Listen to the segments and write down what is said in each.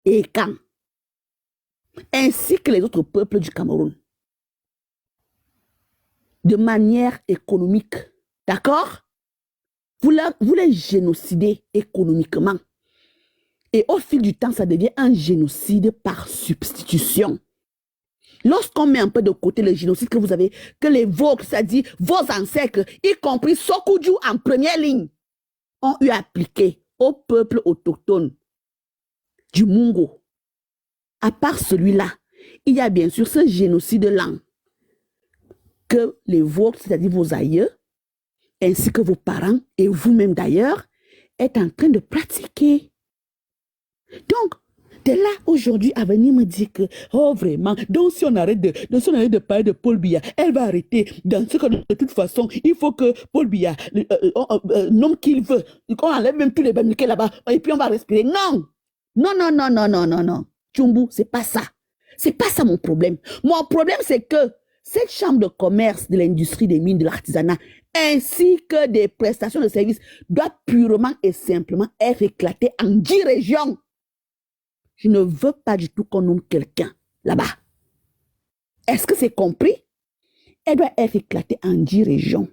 et quand, ainsi que les autres peuples du Cameroun, de manière économique. D'accord? Vous les génocidez économiquement. Et au fil du temps, ça devient un génocide par substitution. Lorsqu'on met un peu de côté le génocide que vous avez, que les vôtres, c'est-à-dire vos ancêtres, y compris Sokudju en première ligne, ont eu appliqué au peuple autochtone du Mungo. À part celui-là, il y a bien sûr ce génocide-là que les vôtres, c'est-à-dire vos aïeux, ainsi que vos parents et vous-même d'ailleurs, êtes en train de pratiquer. Donc, de là aujourd'hui à venir me dire que, oh vraiment, donc si on arrête de parler de Paul Biya, elle va arrêter. Dans ce cas, de toute façon, il faut que Paul Biya nomme qu'il veut. On enlève même tous les bamilqués là-bas et puis on va respirer. Non! Non, non, non, non, non, non, non. Tchumbu, c'est pas ça. C'est pas ça mon problème. Mon problème, c'est que cette chambre de commerce, de l'industrie des mines, de l'artisanat, ainsi que des prestations de services, doit purement et simplement être éclatée en 10 régions. Je ne veux pas du tout qu'on nomme quelqu'un là-bas. Est-ce que c'est compris? Elle doit être éclatée en 10 régions.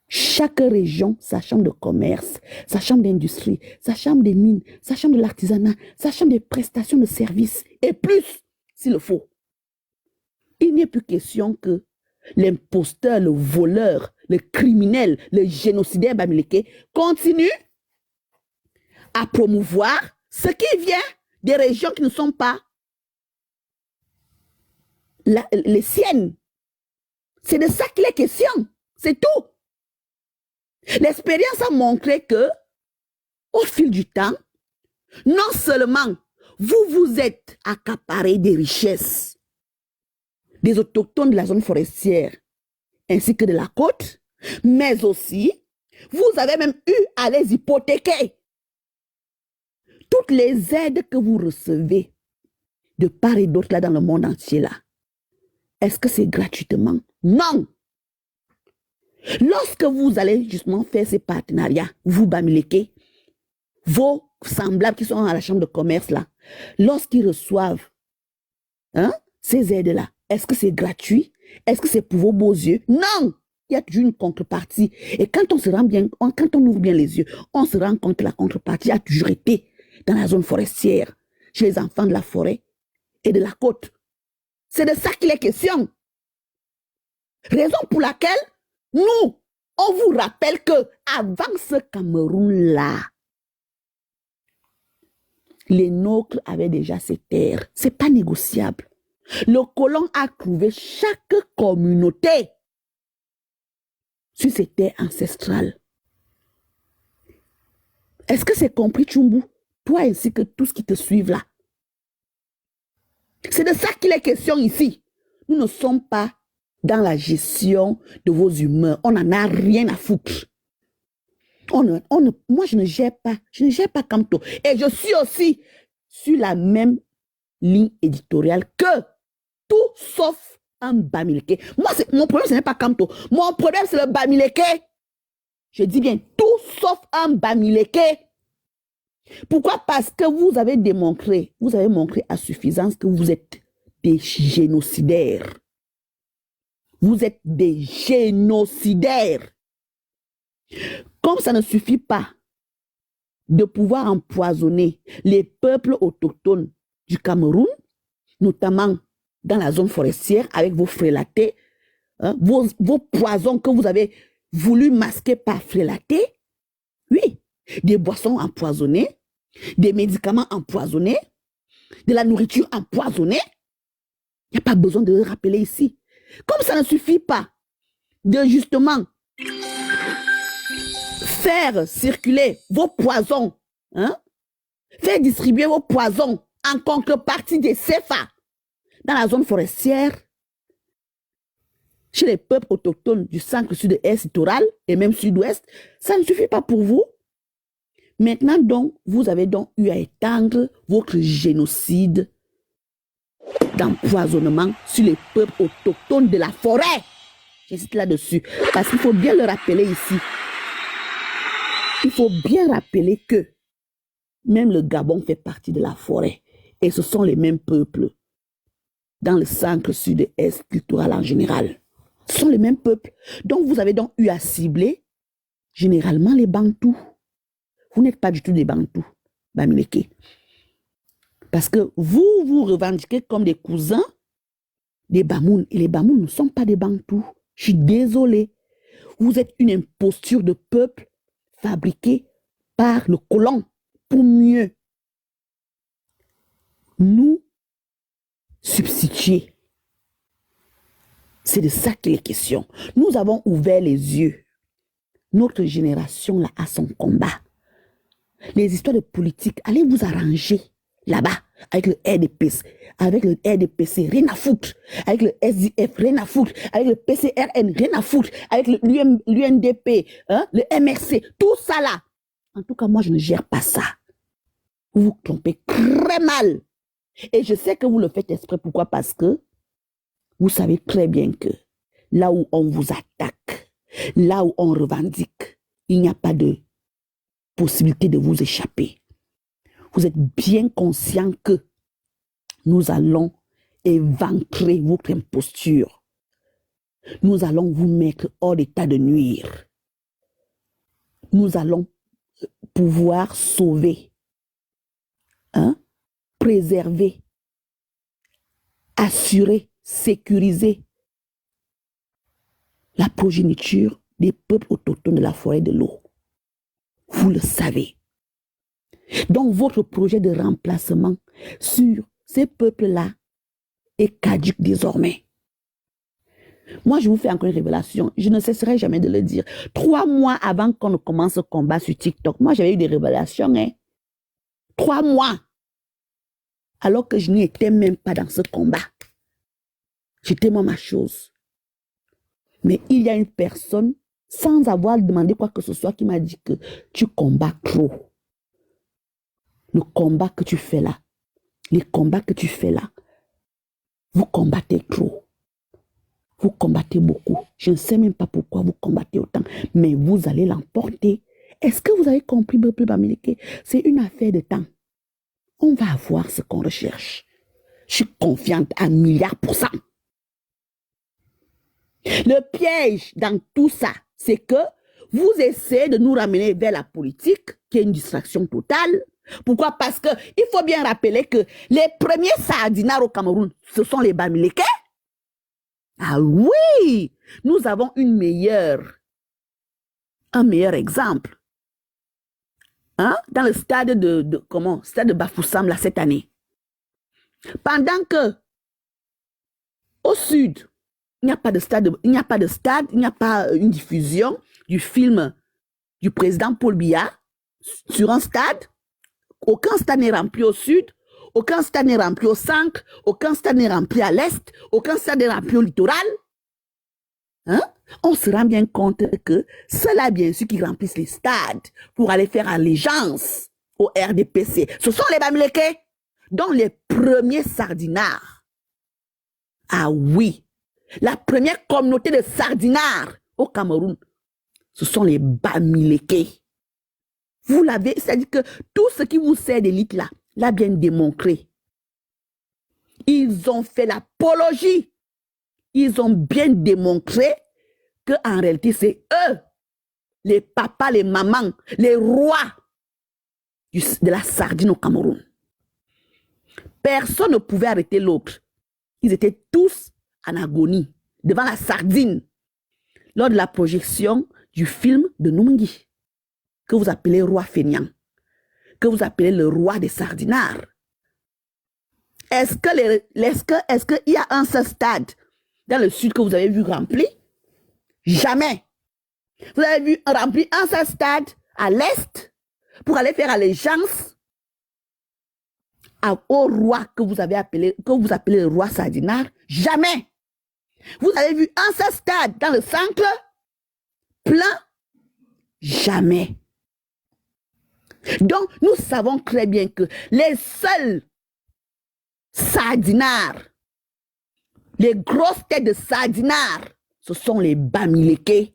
Chaque région, sa chambre de commerce, sa chambre d'industrie, sa chambre des mines, sa chambre de l'artisanat, sa chambre des prestations de services, et plus, s'il le faut. Il n'est plus question que l'imposteur, le voleur, le criminel, le génocidaire bamileke continue à promouvoir ce qui vient des régions qui ne sont pas les siennes. C'est de ça qu'il est question. C'est tout. L'expérience a montré que, au fil du temps, non seulement vous vous êtes accaparé des richesses des autochtones de la zone forestière ainsi que de la côte, mais aussi, vous avez même eu à les hypothéquer. Toutes les aides que vous recevez de part et d'autre là dans le monde entier là, est-ce que c'est gratuitement? Non! Lorsque vous allez justement faire ces partenariats, vous bamileke, vos semblables qui sont à la chambre de commerce là, lorsqu'ils reçoivent ces aides-là, est-ce que c'est gratuit? Est-ce que c'est pour vos beaux yeux? Non! Il y a toujours une contrepartie. Et quand on se rend bien, quand on ouvre bien les yeux, on se rend compte que la contrepartie a toujours été dans la zone forestière, chez les enfants de la forêt et de la côte. C'est de ça qu'il est question. Raison pour laquelle nous, on vous rappelle que avant ce Cameroun-là, les nôtres avaient déjà ces terres. C'est pas négociable. Le colon a trouvé chaque communauté sur ses terres ancestrales. Est-ce que c'est compris, Tchumbu? Toi ainsi que tous qui te suivent là. C'est de ça qu'il est question ici. Nous ne sommes pas dans la gestion de vos humeurs. On n'en a rien à foutre. Moi, je ne gère pas Kamto. Et je suis aussi sur la même ligne éditoriale que tout sauf un bamileke. Moi, mon problème, ce n'est pas Kamto. Mon problème, c'est le bamileke. Je dis bien tout sauf un bamileke. Pourquoi? Parce que vous avez montré à suffisance que vous êtes des génocidaires. Vous êtes des génocidaires. Comme ça ne suffit pas de pouvoir empoisonner les peuples autochtones du Cameroun, notamment dans la zone forestière, avec vos frélatés, vos poisons que vous avez voulu masquer par frélatés, oui, des boissons empoisonnées, des médicaments empoisonnés, de la nourriture empoisonnée. Il n'y a pas besoin de le rappeler ici. Comme ça ne suffit pas de justement faire circuler vos poisons, faire distribuer vos poisons en contrepartie des CFA dans la zone forestière, chez les peuples autochtones du centre, sud-est, littoral et même sud-ouest, ça ne suffit pas pour vous. Maintenant donc, vous avez donc eu à étendre votre génocide d'empoisonnement sur les peuples autochtones de la forêt. J'insiste là-dessus, parce qu'il faut bien le rappeler ici. Il faut bien rappeler que Même le Gabon fait partie de la forêt. Et ce sont les mêmes peuples dans le centre, sud-est, littoral en général. Ce sont les mêmes peuples. Donc, vous avez donc eu à cibler généralement les Bantous. Vous n'êtes pas du tout des Bantous, Bamileke. Parce que vous vous revendiquez comme des cousins des Bamoun. Et les Bamoun ne sont pas des Bantous. Je suis désolée. Vous êtes une imposture de peuple fabriquée par le colon pour mieux nous substituer. C'est de ça qu'il est question. Nous avons ouvert les yeux. Notre génération là a son combat. Les histoires de politique, allez vous arranger là-bas avec le RDPC, avec le RDPC, rien à foutre, avec le SDF, rien à foutre, avec le PCRN, rien à foutre, avec l'UNDP, hein, le MRC, tout ça là. En tout cas, moi, je ne gère pas ça. Vous vous trompez très mal. Et je sais que vous le faites exprès. Pourquoi? Parce que vous savez très bien que là où on vous attaque, là où on revendique, il n'y a pas de possibilité de vous échapper. Vous êtes bien conscient que nous allons éventrer votre imposture. Nous allons vous mettre hors d'état de nuire. Nous allons pouvoir sauver, hein, préserver, assurer, sécuriser la progéniture des peuples autochtones de la forêt de l'eau. Vous le savez. Donc, votre projet de remplacement sur ces peuples-là est caduque désormais. Moi, je vous fais encore une révélation. Je ne cesserai jamais de le dire. 3 mois avant qu'on ne commence ce combat sur TikTok, moi, j'avais eu des révélations. 3 mois. Alors que je n'y étais même pas dans ce combat. J'étais moi ma chose. Mais il y a une personne, sans avoir demandé quoi que ce soit, qui m'a dit que tu combats trop. Le combat que tu fais là, les combats que tu fais là, vous combattez trop. Vous combattez beaucoup. Je ne sais même pas pourquoi vous combattez autant, mais vous allez l'emporter. Est-ce que vous avez compris, peuple Bamileke? C'est une affaire de temps. On va avoir ce qu'on recherche. Je suis confiante à 1,000,000%. Le piège dans tout ça, c'est que vous essayez de nous ramener vers la politique, qui est une distraction totale. Pourquoi? Parce qu'il faut bien rappeler que les premiers sardinards au Cameroun, ce sont les Bamileke. Ah oui, nous avons un meilleur exemple. Hein? Dans le stade stade de Bafoussam, là, cette année. Pendant que, au sud, il n'y a pas de stade, il n'y a pas une diffusion du film du président Paul Biya sur un stade. Aucun stade n'est rempli au sud, aucun stade n'est rempli au centre, aucun stade n'est rempli à l'est, aucun stade n'est rempli au littoral. Hein? On se rend bien compte que ceux-là, bien sûr, qui remplissent les stades pour aller faire allégeance au RDPC, ce sont les Bamileke, dont les premiers sardinards. Ah oui, la première communauté de sardinards au Cameroun, ce sont les Bamileke. Vous l'avez, c'est-à-dire que tout ce qui vous sert d'élite là, l'a bien démontré. Ils ont fait l'apologie. Ils ont bien démontré qu'en réalité, c'est eux, les papas, les mamans, les rois de la sardine au Cameroun. Personne ne pouvait arrêter l'autre. Ils étaient tous en agonie devant la sardine lors de la projection du film de Nungi, que vous appelez roi feignant, que vous appelez le roi des sardinards. Est-ce qu'il y a un seul stade dans le sud que vous avez vu rempli? Jamais. Vous avez vu rempli un seul stade à l'est pour aller faire allégeance au roi que vous appelez le roi sardinard? Jamais. Vous avez vu un seul stade dans le centre plein? Jamais. Donc, nous savons très bien que les seuls sardinards, les grosses têtes de sardinards, ce sont les Bamileke.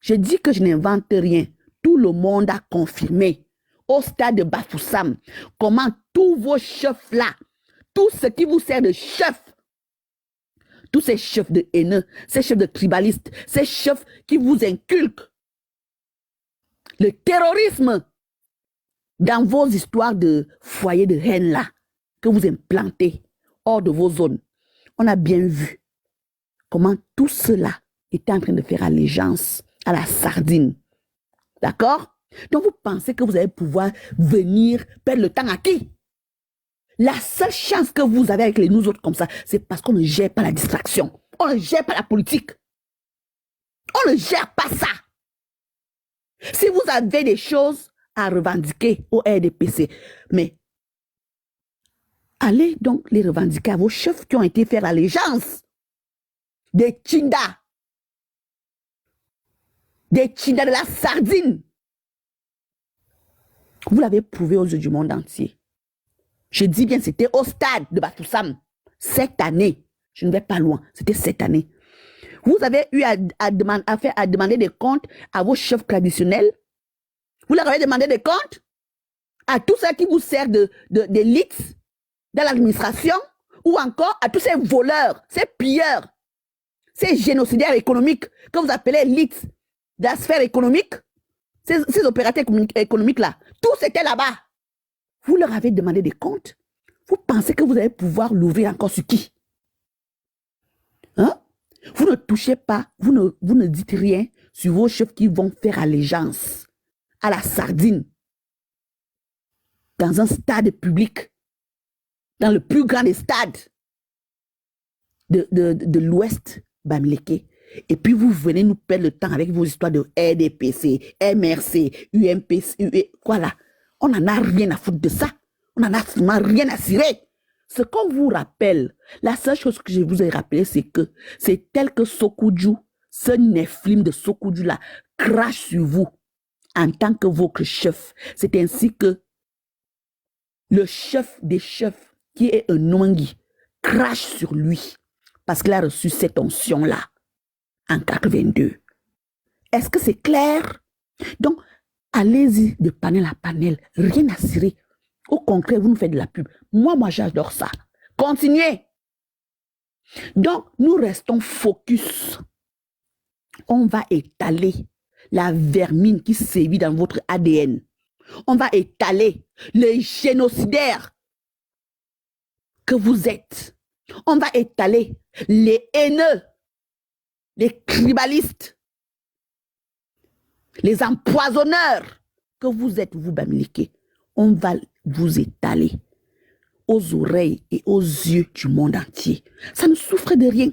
Je dis que je n'invente rien. Tout le monde a confirmé au stade de Bafoussam, comment tous vos chefs là, tout ce qui vous sert de chef, tous ces chefs de haineux, ces chefs de tribalistes, ces chefs qui vous inculquent le terrorisme dans vos histoires de foyers de haine là, que vous implantez hors de vos zones. On a bien vu comment tout cela était en train de faire allégeance à la sardine. D'accord? Donc vous pensez que vous allez pouvoir venir perdre le temps à qui? La seule chance que vous avez avec les nous autres comme ça, c'est parce qu'on ne gère pas la distraction. On ne gère pas la politique. On ne gère pas ça. Si vous avez des choses à revendiquer au RDPC, mais allez donc les revendiquer à vos chefs qui ont été faire allégeance. Des Tchinda. Des Tchinda de la sardine. Vous l'avez prouvé aux yeux du monde entier. Je dis bien, c'était au stade de Bafoussam. Cette année, je ne vais pas loin, c'était cette année. Vous avez eu à demander des comptes à vos chefs traditionnels. Vous leur avez demandé des comptes à tous ceux qui vous servent d'élite dans l'administration ou encore à tous ces voleurs, ces pilleurs, ces génocidaires économiques que vous appelez élite de la sphère économique, ces opérateurs économiques-là, tous étaient là-bas. Vous leur avez demandé des comptes. Vous pensez que vous allez pouvoir l'ouvrir encore sur qui? Hein? Vous ne touchez pas, vous ne dites rien sur vos chefs qui vont faire allégeance à la sardine dans un stade public, dans le plus grand des stades de l'Ouest Bamileke. Et puis vous venez nous perdre le temps avec vos histoires de RDPC, MRC, UMPC, quoi là. On n'en a rien à foutre de ça. On n'en a absolument rien à cirer. Ce qu'on vous rappelle, la seule chose que je vous ai rappelé, c'est que c'est tel que Sokudju, ce Nephilim de Sokudju là, crache sur vous en tant que votre chef. C'est ainsi que le chef des chefs, qui est un Nwangui, crache sur lui parce qu'il a reçu cette onction-là en 82. Est-ce que c'est clair? Donc, allez-y de panel à panel, rien à cirer. Au concret, vous nous faites de la pub. Moi, j'adore ça. Continuez. Donc, nous restons focus. On va étaler la vermine qui sévit dans votre ADN. On va étaler les génocidaires que vous êtes. On va étaler les haineux, les tribalistes, les empoisonneurs que vous êtes, vous, Bamileke. On va vous étaler aux oreilles et aux yeux du monde entier. Ça ne souffre de rien.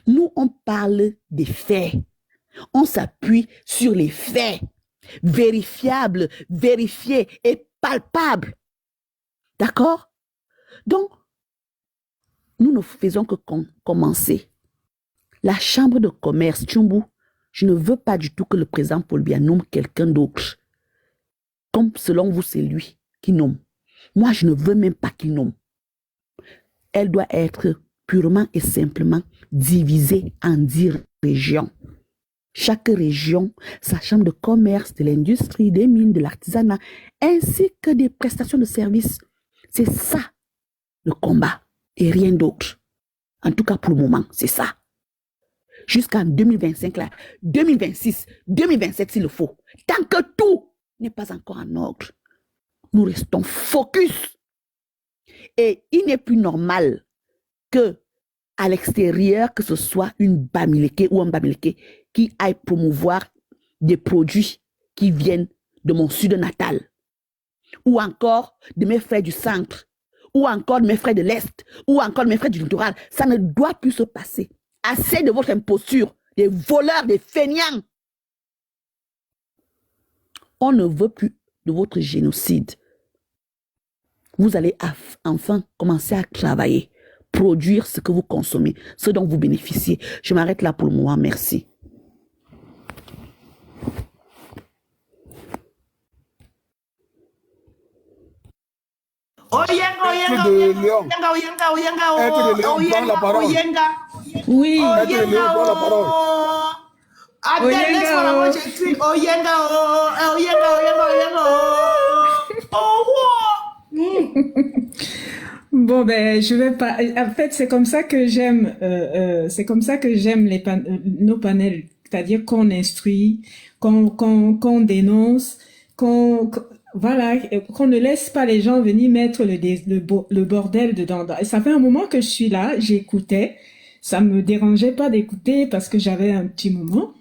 Nous, on parle des faits. On s'appuie sur les faits vérifiables, vérifiés et palpables. D'accord? Donc, nous ne faisons que commencer. La chambre de commerce, Tchumbu, je ne veux pas du tout que le président Paul Biya nomme quelqu'un d'autre. Comme selon vous, c'est lui qui nomme. Moi, je ne veux même pas qu'il nomme. Elle doit être purement et simplement divisée en 10 régions. Chaque région, sa chambre de commerce, de l'industrie, des mines, de l'artisanat, ainsi que des prestations de services. C'est ça, le combat, et rien d'autre. En tout cas, pour le moment, c'est ça. Jusqu'en 2025, là, 2026, 2027 s'il le faut. Tant que tout n'est pas encore en ordre, nous restons focus. Et il n'est plus normal que à l'extérieur, que ce soit une Bamileke ou un Bamileke qui aille promouvoir des produits qui viennent de mon sud natal, ou encore de mes frères du centre, ou encore de mes frères de l'Est, ou encore de mes frères du littoral. Ça ne doit plus se passer. Assez de votre imposture, des voleurs, des feignants. On ne veut plus de votre génocide. Vous allez enfin commencer à travailler, produire ce que vous consommez, ce dont vous bénéficiez. Je m'arrête là pour le moment. Merci. Oui. Adèle, laisse-moi la voix, j'écris. Oh, yenga, oh, yenga, oh, yenga, oh, yenga, oh. Bon, ben, je vais pas. En fait, c'est comme ça que j'aime. C'est comme ça que j'aime nos panels, c'est-à-dire qu'on instruit, qu'on dénonce, voilà, qu'on ne laisse pas les gens venir mettre le bordel dedans. Et ça fait un moment que je suis là, j'écoutais. Ça me dérangeait pas d'écouter parce que j'avais un petit moment.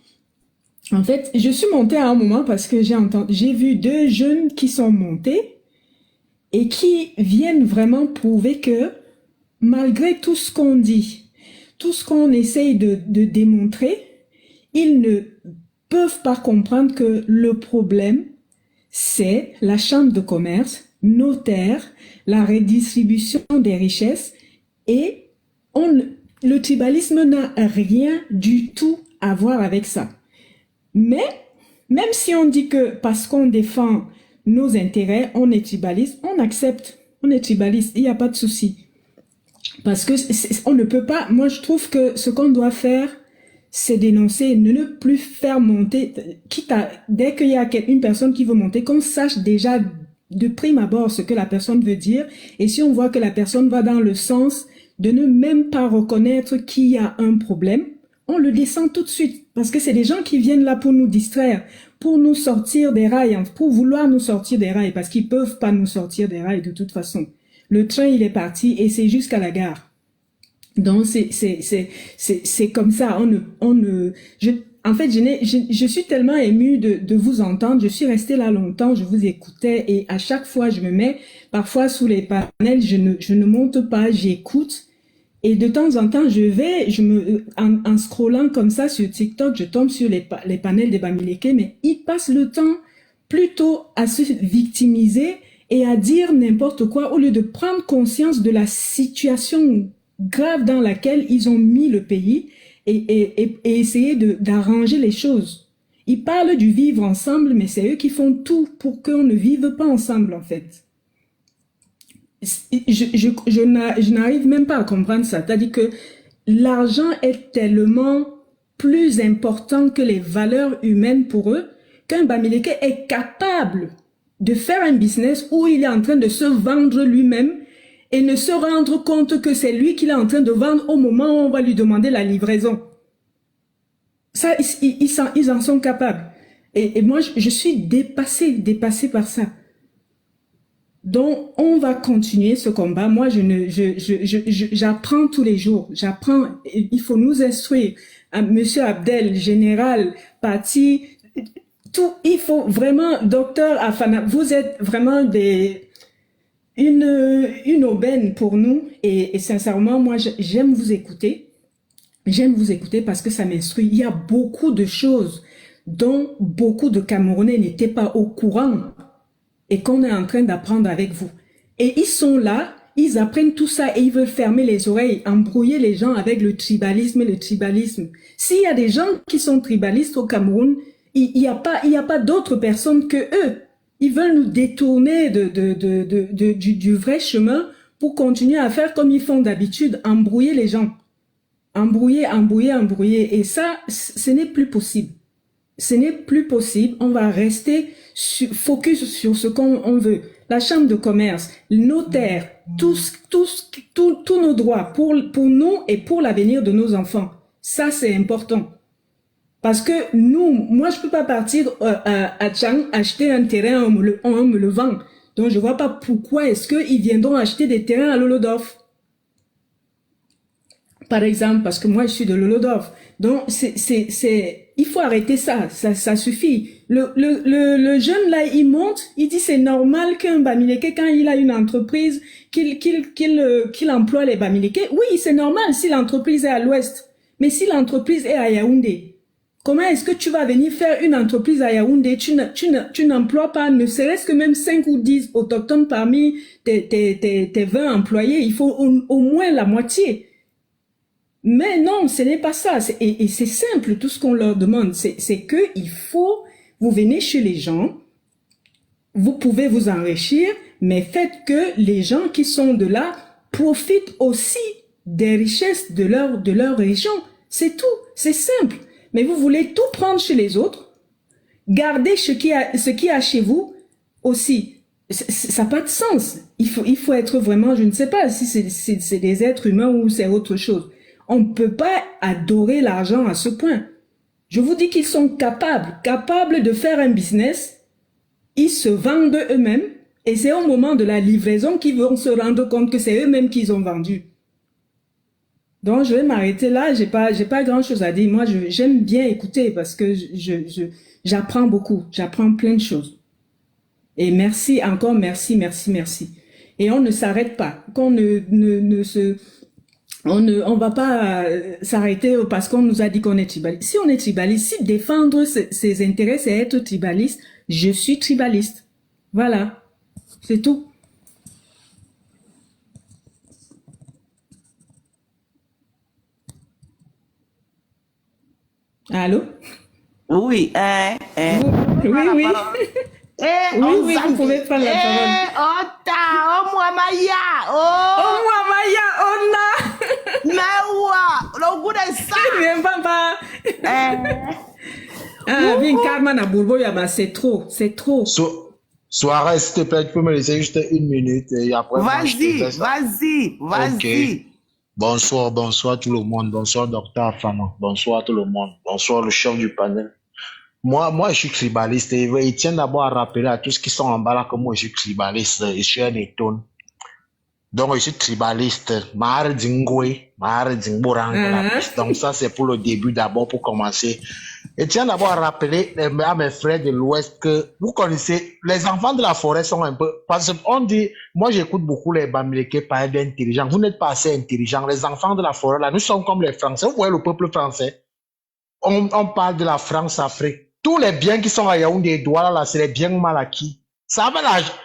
En fait, je suis montée à un moment parce que j'ai vu deux jeunes qui sont montés et qui viennent vraiment prouver que malgré tout ce qu'on dit, tout ce qu'on essaye de démontrer, ils ne peuvent pas comprendre que le problème, c'est la chambre de commerce, notaire, la redistribution des richesses et le tribalisme n'a rien du tout à voir avec ça. Mais, même si on dit que parce qu'on défend nos intérêts, on est tribaliste, on accepte, on est tribaliste, il n'y a pas de souci. Parce que on ne peut pas, moi je trouve que ce qu'on doit faire, c'est dénoncer, ne plus faire monter, dès qu'il y a une personne qui veut monter, qu'on sache déjà de prime abord ce que la personne veut dire, et si on voit que la personne va dans le sens de ne même pas reconnaître qu'il y a un problème, on le descend tout de suite, parce que c'est des gens qui viennent là pour nous distraire, pour nous sortir des rails, pour vouloir nous sortir des rails, parce qu'ils peuvent pas nous sortir des rails de toute façon. Le train, il est parti et c'est jusqu'à la gare. Donc, c'est comme ça. En fait, je suis tellement émue de vous entendre. Je suis restée là longtemps, je vous écoutais et à chaque fois, je me mets parfois sous les panels, je ne monte pas, j'écoute. Et de temps en temps, en scrollant comme ça sur TikTok, je tombe sur les panels des Bamileke, mais ils passent le temps plutôt à se victimiser et à dire n'importe quoi au lieu de prendre conscience de la situation grave dans laquelle ils ont mis le pays et essayer d'arranger les choses. Ils parlent du vivre ensemble, mais c'est eux qui font tout pour qu'on ne vive pas ensemble, en fait. Je n'arrive même pas à comprendre ça. C'est-à-dire que l'argent est tellement plus important que les valeurs humaines pour eux qu'un Bamileke est capable de faire un business où il est en train de se vendre lui-même et ne se rendre compte que c'est lui qu'il est en train de vendre au moment où on va lui demander la livraison. Ça, ils en sont capables. Et moi, je suis dépassée par ça. Donc, on va continuer ce combat. Moi, j'apprends tous les jours. J'apprends. Il faut nous instruire. Monsieur Abdel, général, Pati, tout. Il faut vraiment, docteur Afana, vous êtes vraiment une aubaine pour nous. Et sincèrement, moi, j'aime vous écouter. J'aime vous écouter parce que ça m'instruit. Il y a beaucoup de choses dont beaucoup de Camerounais n'étaient pas au courant et qu'on est en train d'apprendre avec vous. Et ils sont là, ils apprennent tout ça et ils veulent fermer les oreilles, embrouiller les gens avec le tribalisme et le tribalisme. S'il y a des gens qui sont tribalistes au Cameroun, il y a pas d'autres personnes que eux. Ils veulent nous détourner du vrai chemin pour continuer à faire comme ils font d'habitude, embrouiller les gens. Embrouiller. Et ça, ce n'est plus possible. Ce n'est plus possible. On va rester focus sur ce qu'on veut. La chambre de commerce, le notaire, tous nos droits pour nous et pour l'avenir de nos enfants. Ça, c'est important. Parce que moi, je peux pas partir à Tchang, acheter un terrain, on me le vend. Donc, je vois pas pourquoi est-ce qu'ils viendront acheter des terrains à Lolodorf. Par exemple, parce que moi, je suis de Lolodorf. Donc, il faut arrêter ça suffit. Le jeune là, il monte, il dit c'est normal qu'un Bamileke, quand il a une entreprise, qu'il emploie les Bamileke. Oui, c'est normal si l'entreprise est à l'ouest. Mais si l'entreprise est à Yaoundé, comment est-ce que tu vas venir faire une entreprise à Yaoundé? Tu n'emploies pas, ne serait-ce que même 5 ou 10 autochtones parmi tes 20 employés. Il faut au moins la moitié. Mais non, ce n'est pas ça. Et c'est simple, tout ce qu'on leur demande. C'est que il faut, vous venez chez les gens, vous pouvez vous enrichir, mais faites que les gens qui sont de là profitent aussi des richesses de leur région. C'est tout. C'est simple. Mais vous voulez tout prendre chez les autres, garder ce qu'il y a chez vous aussi. Ça n'a pas de sens. Il faut être vraiment, je ne sais pas si c'est des êtres humains ou c'est autre chose. On ne peut pas adorer l'argent à ce point. Je vous dis qu'ils sont capables de faire un business. Ils se vendent eux-mêmes et c'est au moment de la livraison qu'ils vont se rendre compte que c'est eux-mêmes qu'ils ont vendu. Donc, je vais m'arrêter là. J'ai pas grand chose à dire. Moi, j'aime bien écouter parce que j'apprends beaucoup. J'apprends plein de choses. Et merci, encore merci. Et on ne s'arrête pas. On va pas s'arrêter parce qu'on nous a dit qu'on est tribaliste. Si on est tribaliste, si défendre ses intérêts, c'est être tribaliste, je suis tribaliste. Voilà. C'est tout. Allô? Oui, Oui. Oui, vous pouvez prendre la parole. Oh, moi, Maya. Oh, moi, Maya, on a. Le goût de ça. Viens, papa. Viens, Carmen à Bourbo, c'est trop. Soirée, s'il te plaît, tu peux me laisser juste une minute et après. Vas-y. Ok. Bonsoir tout le monde. Bonsoir, docteur Afama. Bonsoir tout le monde. Bonsoir, le chef du panel. Moi, je suis tribaliste et il tient d'abord à rappeler à tous ceux qui sont en bas là que moi, je suis tribaliste. Je suis un étonne. Donc, je suis tribaliste. Donc, ça, c'est pour le début d'abord, pour commencer. Et tiens d'abord à rappeler à mes frères de l'Ouest que vous connaissez, les enfants de la forêt sont un peu, parce qu'on dit, moi j'écoute beaucoup les Bamileke parler d'intelligents. Vous n'êtes pas assez intelligents. Les enfants de la forêt, là, nous sommes comme les Français. Vous voyez le peuple français. On parle de la France-Afrique. Tous les biens qui sont à Yaoundé, Douala, là, c'est les biens mal acquis. Ça va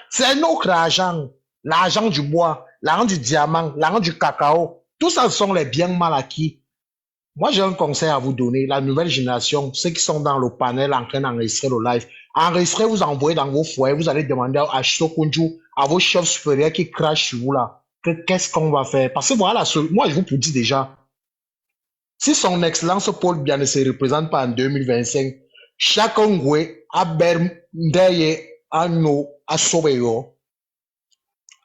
c'est notre argent. L'argent du bois, l'argent du diamant, l'argent du cacao. Tout ça, ce sont les biens mal acquis. Moi, j'ai un conseil à vous donner. La nouvelle génération, ceux qui sont dans le panel en train d'enregistrer le live, enregistrez, vous envoyez dans vos foyers, vous allez demander à Chisokunju, à vos chefs supérieurs qui crachent sur vous là, qu'est-ce qu'on va faire? Parce que voilà, moi, je vous dis déjà, si son excellence Paul Biya ne se représente pas en 2025, chacun ngwe a bermdeye a no a sobeyo.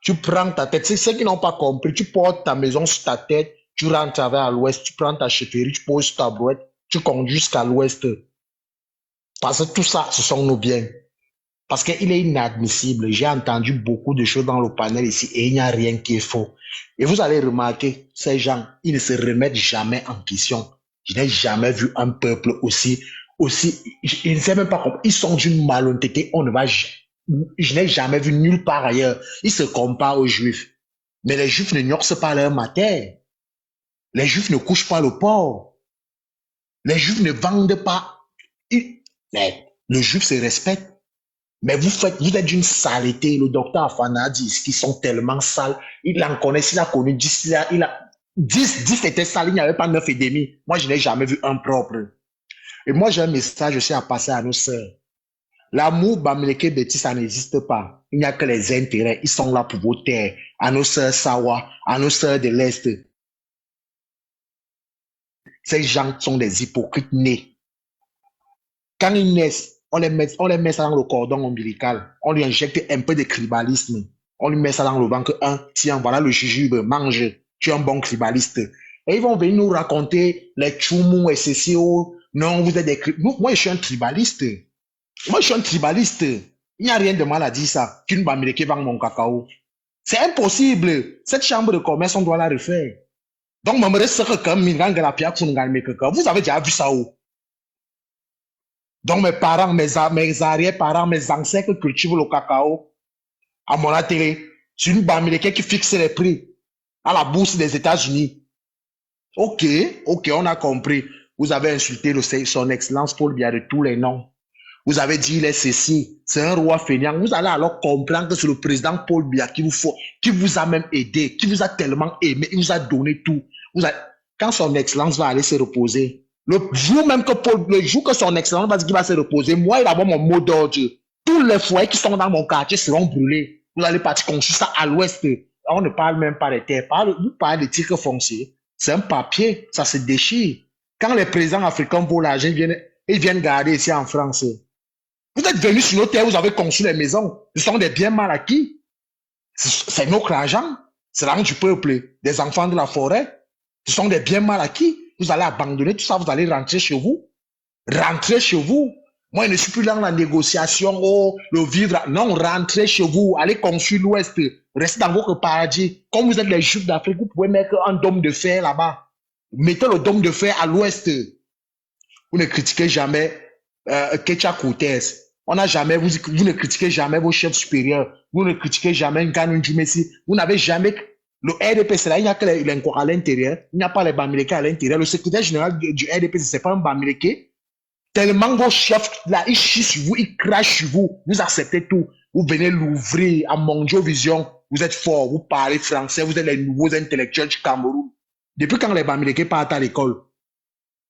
Tu prends ta tête. C'est ceux qui n'ont pas compris. Tu portes ta maison sur ta tête, tu rentres vers l'ouest, tu prends ta chefferie, tu poses ta brouette, tu conduis jusqu'à l'ouest. Parce que tout ça, ce sont nos biens. Parce qu'il est inadmissible. J'ai entendu beaucoup de choses dans le panel ici et il n'y a rien qui est faux. Et vous allez remarquer, ces gens, ils ne se remettent jamais en question. Je n'ai jamais vu un peuple aussi, je ne sais même pas comment, ils sont d'une malhonnêteté, je n'ai jamais vu nulle part ailleurs. Ils se comparent aux Juifs. Mais les Juifs ne nourrissent pas leur matière. Les Juifs ne couchent pas le porc. Les Juifs ne vendent pas. Le Juif se respecte. Mais vous êtes d'une saleté. Le docteur Afana dit qu'ils sont tellement sales. Il en connaît, il a connu 10, 10 étaient sales, il n'y avait pas 9 et demi. Moi, je n'ai jamais vu un propre. Et moi, j'ai un message aussi à passer à nos sœurs. L'amour Bamileke Betty, ça n'existe pas. Il n'y a que les intérêts. Ils sont là pour vos terres. À nos sœurs Sawa, à nos sœurs de l'Est. Ces gens sont des hypocrites nés. Quand ils naissent, on les met ça dans le cordon ombilical. On lui injecte un peu de tribalisme. On lui met ça dans le ventre. Tiens, voilà le jujube, mange. Tu es un bon tribaliste. Et ils vont venir nous raconter les tchoumou et ceci. Non, vous êtes des... Moi, je suis un tribaliste. Moi, je suis un tribaliste. Il n'y a rien de mal à dire ça. Qu'une Bamileke vend mon cacao. C'est impossible. Cette chambre de commerce, on doit la refaire. Donc, vous avez déjà vu ça où? Donc, mes parents, mes arrière-parents, mes ancêtres cultivent le cacao à mon télé. C'est une Bamileke qui fixe les prix à la bourse des États-Unis. Ok, on a compris. Vous avez insulté son excellence Paul Biya de tous les noms. Vous avez dit il est ceci, c'est un roi fainéant. Vous allez alors comprendre que c'est le président Paul Biya qui vous a même aidé, qui vous a tellement aimé, il vous a donné tout. Quand son excellence va aller se reposer, le jour que son excellence va dire qu'il va se reposer, moi, il va avoir mon mot d'ordre. Tous les foyers qui sont dans mon quartier seront brûlés. Vous allez partir construire ça à l'ouest. On ne parle même pas des terres. Vous parlez de titres fonciers. C'est un papier, ça se déchire. Quand les présidents africains volent l'argent, ils viennent garder ici en France. Vous êtes venus sur nos terres, vous avez conçu les maisons. Ce sont des biens mal acquis. C'est notre argent. C'est l'argent du peuple, des enfants de la forêt. Ce sont des biens mal acquis. Vous allez abandonner tout ça, vous allez rentrer chez vous. Rentrez chez vous. Moi, je ne suis plus dans la négociation, le vivre. Non, rentrez chez vous. Allez construire l'Ouest. Restez dans votre paradis. Comme vous êtes les Juifs d'Afrique, vous pouvez mettre un dôme de fer là-bas. Mettez le dôme de fer à l'Ouest. Vous ne critiquez jamais Ketia Cortez. Vous ne critiquez jamais vos chefs supérieurs. Vous ne critiquez jamais Ngannou Djumesi. Vous n'avez jamais... Le RDP, c'est là, il n'y a que les Nkora à l'intérieur. Il n'y a pas les Bamileke à l'intérieur. Le secrétaire général du RDP, ce n'est pas un Bamileke. Tellement vos chefs, là, ils chient sur vous, ils crachent sur vous. Vous acceptez tout. Vous venez l'ouvrir à Mondiovision. Vous êtes fort, vous parlez français, vous êtes les nouveaux intellectuels du Cameroun. Depuis quand les Bamileke partent à l'école?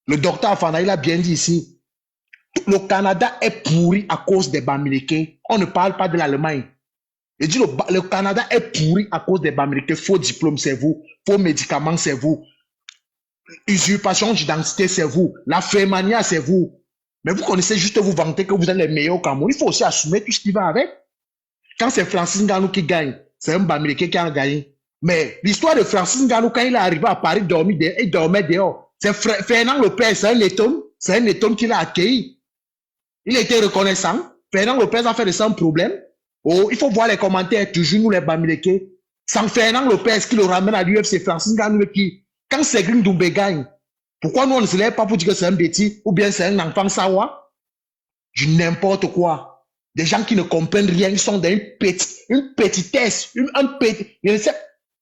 Le docteur Afana, il a bien dit ici. Le Canada est pourri à cause des Bamileke. On ne parle pas de l'Allemagne. Il dit le Canada est pourri à cause des Bamileke. Faux diplôme, c'est vous. Faux médicaments, c'est vous. Usurpation d'identité, c'est vous. La fémania, c'est vous. Mais vous connaissez juste vous vanter que vous êtes les meilleurs au Cameroun. Il faut aussi assumer tout ce qui va avec. Quand c'est Francis Ngannou qui gagne, c'est un Bamileke qui a gagné. Mais l'histoire de Francis Ngannou, quand il est arrivé à Paris, il dormait dehors. C'est Fernand Lopez, c'est un Letton qui l'a accueilli. Il était reconnaissant. Fernand Lopez a fait de ça un problème. Oh, il faut voir les commentaires, toujours nous les Bamileke. Sans Fernand Lopez qui le ramène à l'UFC, Francis Ngannou qui, quand Segrin Doumbé gagne, pourquoi nous on ne se lève pas pour dire que c'est un bêtis ou bien c'est un enfant sawa? Du n'importe quoi. Des gens qui ne comprennent rien, ils sont dans une petitesse, je sais,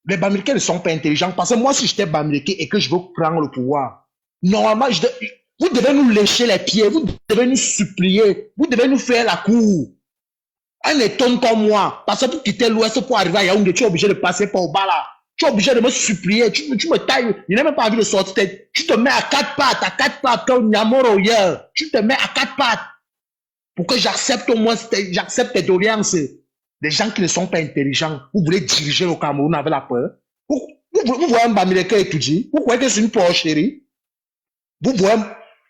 les Bamileke ne sont pas intelligents parce que moi si j'étais Bamileke et que je veux prendre le pouvoir, normalement vous devez nous lécher les pieds, vous devez nous supplier, vous devez nous faire la cour. Un étonne comme moi, parce que pour quitter l'Ouest, pour arriver à Yaoundé, tu es obligé de passer par Obala. Tu es obligé de me supplier, tu me tailles, je n'ai même pas envie de sortir. Tu te mets à quatre pattes, comme Nyamoro hier. Tu te mets à quatre pattes. Pour que j'accepte au moins, j'accepte tes doléances. Des gens qui ne sont pas intelligents, vous voulez diriger le Cameroun avec la peur. Vous voyez un Bamileke étudier, vous croyez que c'est une porcherie. Vous voyez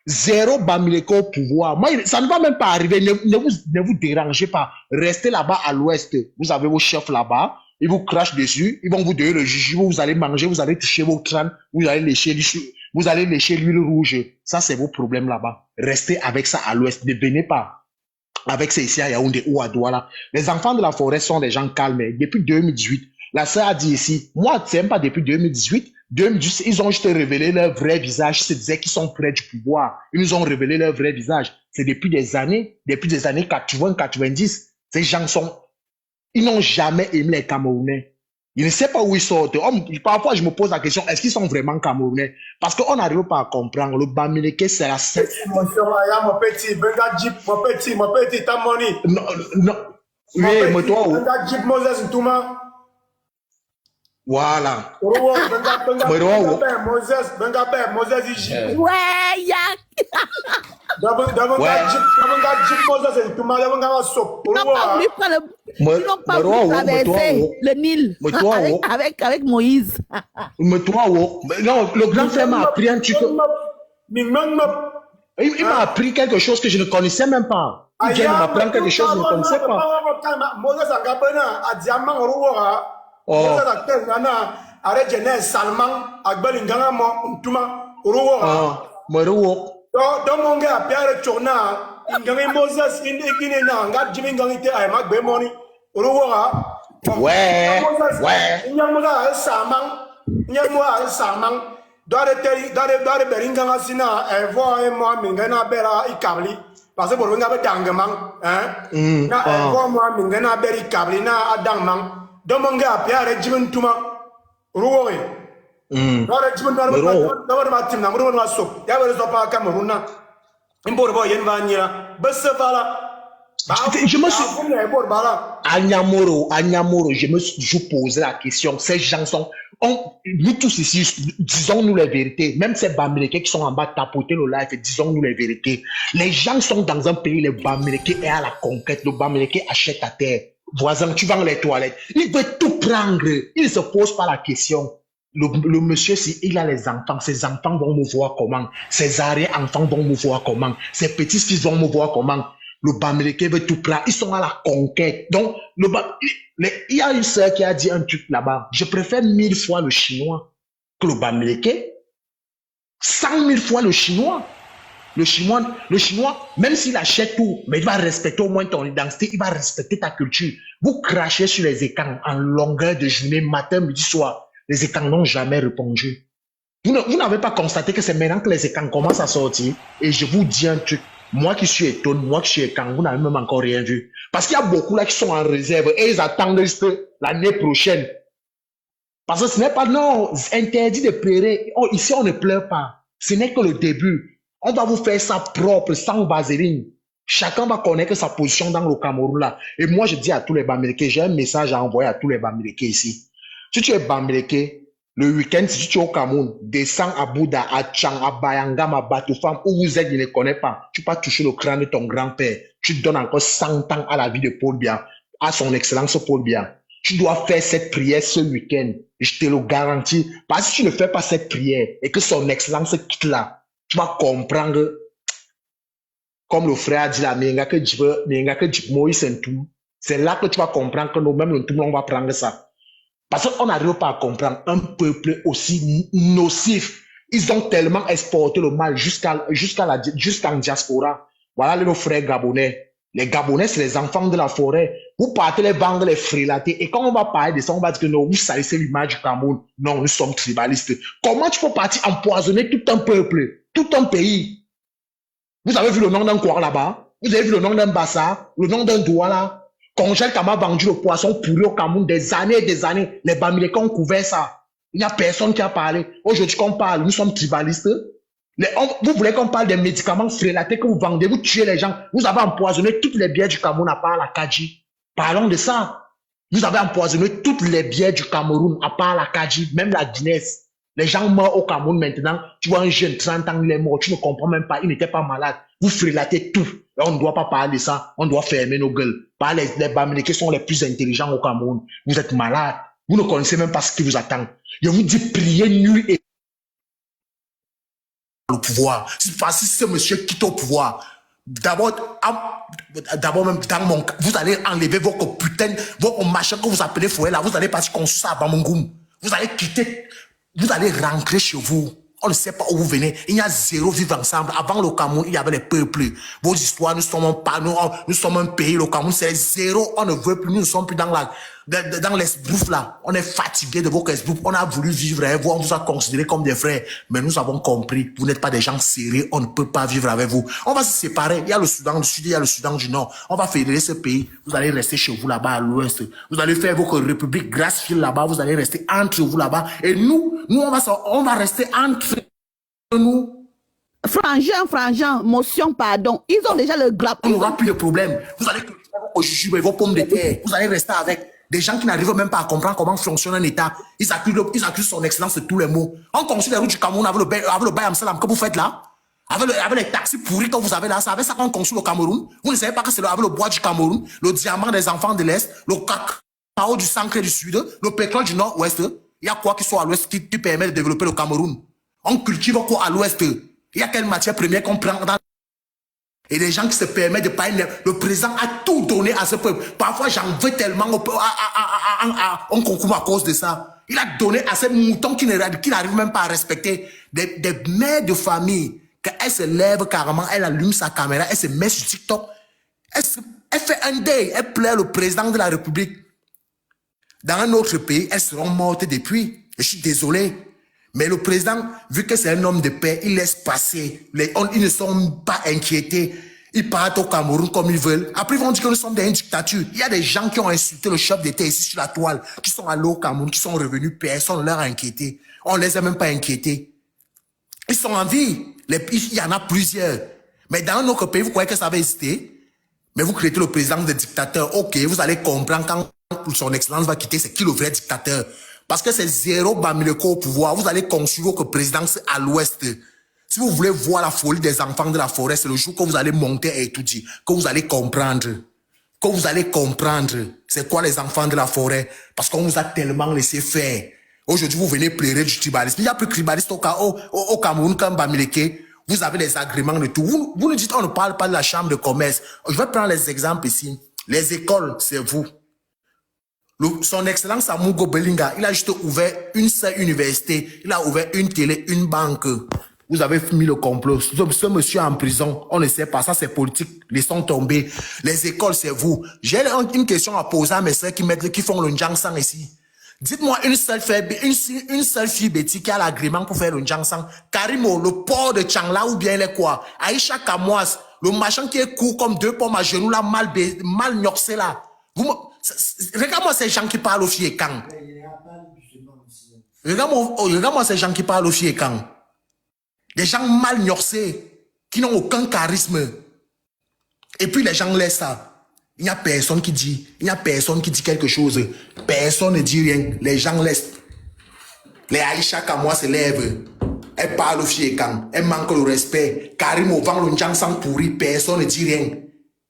zéro Bamileke au pouvoir. Moi, ça ne va même pas arriver. Ne vous dérangez pas. Restez là-bas à l'Ouest. Vous avez vos chefs là-bas. Ils vous crachent dessus. Ils vont vous donner le jujube. Vous allez manger. Vous allez toucher vos crânes. Vous allez lécher l'huile rouge. Ça, c'est vos problèmes là-bas. Restez avec ça à l'Ouest. Ne venez pas avec ça ici à Yaoundé ou à Douala. Les enfants de la forêt sont des gens calmes. Depuis 2018, la sœur a dit ici, moi, c'est même pas depuis 2018. Ils ont juste révélé leur vrai visage. Ils se disaient qu'ils sont près du pouvoir. Ils nous ont révélé leur vrai visage. C'est depuis des années 80, 90. Ces gens ils n'ont jamais aimé les Camerounais. Ils ne savent pas où ils sortent. Parfois, je me pose la question, est-ce qu'ils sont vraiment Camerounais? Parce qu'on n'arrive pas à comprendre. Le Bamileke, c'est la seule. Mon petit, Benga Jeep, mon petit, ta money. Non. Oui, mais toi, Benga Jeep, Moses, Touma. Voilà. Moses, ici. Ouais, ya. Ils n'ont pas voulu traverser le Nil avec Moïse. Mais toi, non, le grand frère m'a appris un truc. Il m'a appris quelque chose que je ne connaissais même pas. Il vient de m'apprendre quelque chose que je ne connaissais pas. Oh. Dans mon gars, Pierre Chona, il Moses, ouais. Il y a moi Saman, Dore Beringa Sina, et voir moi, Mingana Bera, Ikabli, parce que pour vous avez d'angement, hein, moi, Mingana Beri Kablina, Adangman, dans mon gars, Pierre Jim Touma, Roué. Je me suis à Nyamoro, je me suis toujours posé la question. Ces gens sont, nous tous ici, disons-nous les vérités. Même ces Bamileke qui sont en bas tapoter le live, disons-nous les vérités. Les gens sont dans un pays, le Bamileke est à la conquête. Le Bamileke achète ta terre. Voisin, tu vends les toilettes. Il veut tout prendre. Il ne se pose pas la question. le monsieur, si il a les enfants, ses enfants vont me voir comment, ses arrière-enfants vont me voir comment, ses petits-fils vont me voir comment. Le Bamileke veut tout prendre. Ils sont à la conquête. Donc, il y a une sœur qui a dit un truc là-bas. Je préfère 1000 fois le chinois que le Bamileke. 100 000 fois le chinois. Le chinois, même s'il achète tout, mais il va respecter au moins ton identité, il va respecter ta culture. Vous crachez sur les écrans en longueur de journée, matin, midi, soir. Les écrans n'ont jamais répondu. Vous n'avez pas constaté que c'est maintenant que les écrans commencent à sortir. Et je vous dis un truc. Moi qui suis étonné, moi qui suis écran, vous n'avez même encore rien vu. Parce qu'il y a beaucoup là qui sont en réserve et ils attendent juste l'année prochaine. Parce que ce n'est pas, non, interdit de pleurer. Oh, ici, on ne pleure pas. Ce n'est que le début. On va vous faire ça propre, sans vaseline. Chacun va connaître sa position dans le Cameroun là. Et moi, je dis à tous les Bamileke, j'ai un message à envoyer à tous les Bamileke ici. Si tu es Bamileke, le week-end, si tu es au Cameroun, descends à Bouddha, à Tchang, à Bayangam, à Batoufam, où vous êtes, je ne connais pas. Tu peux pas toucher le crâne de ton grand-père. Tu donnes encore 100 ans à la vie de Paul Biya, à son excellence Paul Biya. Tu dois faire cette prière ce week-end. Je te le garantis. Parce que si tu ne fais pas cette prière et que son excellence quitte là, tu vas comprendre, comme le frère a dit là, c'est là que tu vas comprendre que nous-mêmes, on va prendre ça. Parce qu'on n'arrive pas à comprendre un peuple aussi nocif. Ils ont tellement exporté le mal jusqu'en diaspora. Voilà nos frères gabonais. Les Gabonais, c'est les enfants de la forêt. Vous partez les vendre, les frilater. Et quand on va parler de ça, on va dire que non, vous salissez l'image du Cameroun. Non, nous sommes tribalistes. Comment tu peux partir empoisonner tout un peuple, tout un pays? Vous avez vu le nom d'un quoi là-bas? Vous avez vu le nom d'un Bassa, le nom d'un Douala? Congèle qui m'a vendu le poisson pourri au Cameroun des années et des années. Les Bamileke ont couvert ça. Il n'y a personne qui a parlé. Aujourd'hui qu'on parle, nous sommes tribalistes. Vous voulez qu'on parle des médicaments frélatés que vous vendez, vous tuez les gens. Vous avez empoisonné toutes les bières du Cameroun à part la Kadji. Parlons de ça. Vous avez empoisonné toutes les bières du Cameroun à part la Kadji, même la Guinness. Les gens meurent au Cameroun maintenant. Tu vois un jeune 30 ans, il est mort. Tu ne comprends même pas. Il n'était pas malade. Vous frélatez tout. Et on ne doit pas parler de ça. On doit fermer nos gueules. Les Bamileke sont les plus intelligents au Cameroun. Vous êtes malades. Vous ne connaissez même pas ce qui vous attend. Je vous dis, priez nuit et le pouvoir. Si ce monsieur quitte au pouvoir, d'abord même dans mon cas, vous allez enlever vos machins que vous appelez fouet là, vous allez partir construire ça à Bamongoum. Vous allez quitter, vous allez rentrer chez vous. On ne sait pas où vous venez. Il y a zéro vivre ensemble. Avant le Cameroun, il y avait les peuples. Vos histoires, nous sommes un pays. Le Cameroun, c'est zéro. On ne veut plus. Nous ne sommes plus dans l'esbrouf là. On est fatigué de vos esbroufs. On a voulu vivre avec vous. On vous a considéré comme des frères. Mais nous avons compris. Vous n'êtes pas des gens sérieux. On ne peut pas vivre avec vous. On va se séparer. Il y a le Soudan du Sud, il y a le Soudan du Nord. On va fédérer ce pays. Vous allez rester chez vous là-bas à l'ouest. Vous allez faire votre république gracieux là-bas. Vous allez rester entre vous là-bas. Et nous, on va rester entre nous. Frangin, motion, pardon. Ils ont déjà le glap. On n'aura plus de problème. Vous allez cultiver vos jujubes et vos pommes de terre. Vous allez rester avec des gens qui n'arrivent même pas à comprendre comment fonctionne un État. Ils accusent son excellence de tous les mots. On construit les routes du Cameroun avec le bail Amsalam que vous faites là. Avec les taxis pourris que vous avez là. C'est avec ça qu'on construit le Cameroun. Vous ne savez pas que c'est avec le bois du Cameroun, le diamant des enfants de l'Est, le cacao du centre et du Sud, le pétrole du Nord-Ouest. Il y a quoi qui soit à l'Ouest qui permet de développer le Cameroun? On cultive quoi à l'Ouest? Il y a quelle matière première qu'on prend dans... Et des gens qui se permettent de parler. Le président a tout donné à ce peuple. Parfois, j'en veux tellement on concourt à cause de ça. Il a donné à ces moutons qui n'arrivent même pas à respecter des mères de famille. Qu'elle se lève carrément, elle allume sa caméra, elle se met sur TikTok. Elle fait un deuil, elle pleure le président de la République. Dans un autre pays, elles seront mortes depuis. Je suis désolé. Mais le président, vu que c'est un homme de paix, il laisse passer. Ils ne sont pas inquiétés. Ils partent au Cameroun comme ils veulent. Après, ils vont dire que nous sommes dans une dictature. Il y a des gens qui ont insulté le chef d'État ici sur la toile, qui sont allés au Cameroun, qui sont revenus, personne ne leur a inquiété. On ne les a même pas inquiétés. Ils sont en vie. Il y en a plusieurs. Mais dans un autre pays, vous croyez que ça va exister? Mais vous créez le président de dictateur. Ok, vous allez comprendre quand son excellence va quitter, c'est qui le vrai dictateur? Parce que c'est zéro Bamileke au pouvoir. Vous allez construire votre présidence à l'ouest. Si vous voulez voir la folie des enfants de la forêt, c'est le jour que vous allez monter et étudier, que vous allez comprendre. Que vous allez comprendre c'est quoi les enfants de la forêt. Parce qu'on vous a tellement laissé faire. Aujourd'hui, vous venez pleurer du tribalisme. Il n'y a plus de tribalisme au Cameroun comme Bamileke. Vous avez les agréments de tout. Vous nous dites, on ne parle pas de la chambre de commerce. Je vais prendre les exemples ici. Les écoles, c'est vous. Son Excellence Amugo Belinga, il a juste ouvert une seule université. Il a ouvert une télé, une banque. Vous avez mis le complot. Ce monsieur en prison, on ne sait pas. Ça, c'est politique. Laissons tomber. Les écoles, c'est vous. J'ai une question à poser à mes soeurs qui font le Njangsang ici. Dites-moi une seule fille bêtise qui a l'agrément pour faire le Njangsang. Karimo, le port de Tchangla ou bien les quoi. Aïcha Kamouas, le machin qui est court comme deux pommes à genoux là, mal nyoxé là. Regarde-moi ces gens qui parlent au Fiekang. Regarde-moi ces gens qui parlent au Fiekang. Des gens mal nyoxés, qui n'ont aucun charisme. Et puis les gens laissent ça. Il n'y a personne qui dit. Il n'y a personne qui dit quelque chose. Personne ne dit rien. Les gens laissent. Les Aïcha Kamois se lèvent. Elles parlent au Fiekang. Elles manquent le respect. Karim au vent le Njangsang pourri. Personne ne dit rien.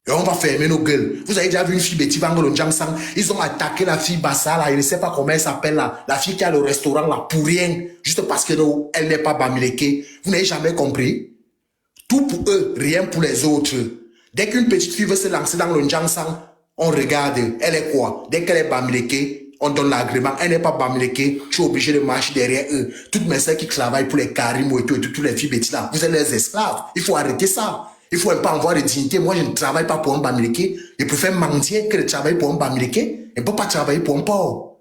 Et on va fermer nos gueules. Vous avez déjà vu une fille bêtise vendre le Njangsang. Ils ont attaqué la fille Bassa là. Je ne sais pas comment elle s'appelle là. La fille qui a le restaurant là pour rien. Juste parce qu'elle n'est pas Bamileke. Vous n'avez jamais compris. Tout pour eux, rien pour les autres. Dès qu'une petite fille veut se lancer dans le Njangsang, on regarde. Elle est quoi? Dès qu'elle est Bamileke, on donne l'agrément. Elle n'est pas Bamileke. Tu es obligé de marcher derrière eux. Toutes mes soeurs qui travaillent pour les Karim et toutes les filles bêtises là. Vous êtes les esclaves. Il faut arrêter ça. Il faut pas avoir de dignité. Moi, je ne travaille pas pour un Bamileke. Je préfère mendier que de travailler pour un Bamileke. Je ne peux pas travailler pour un pauvre.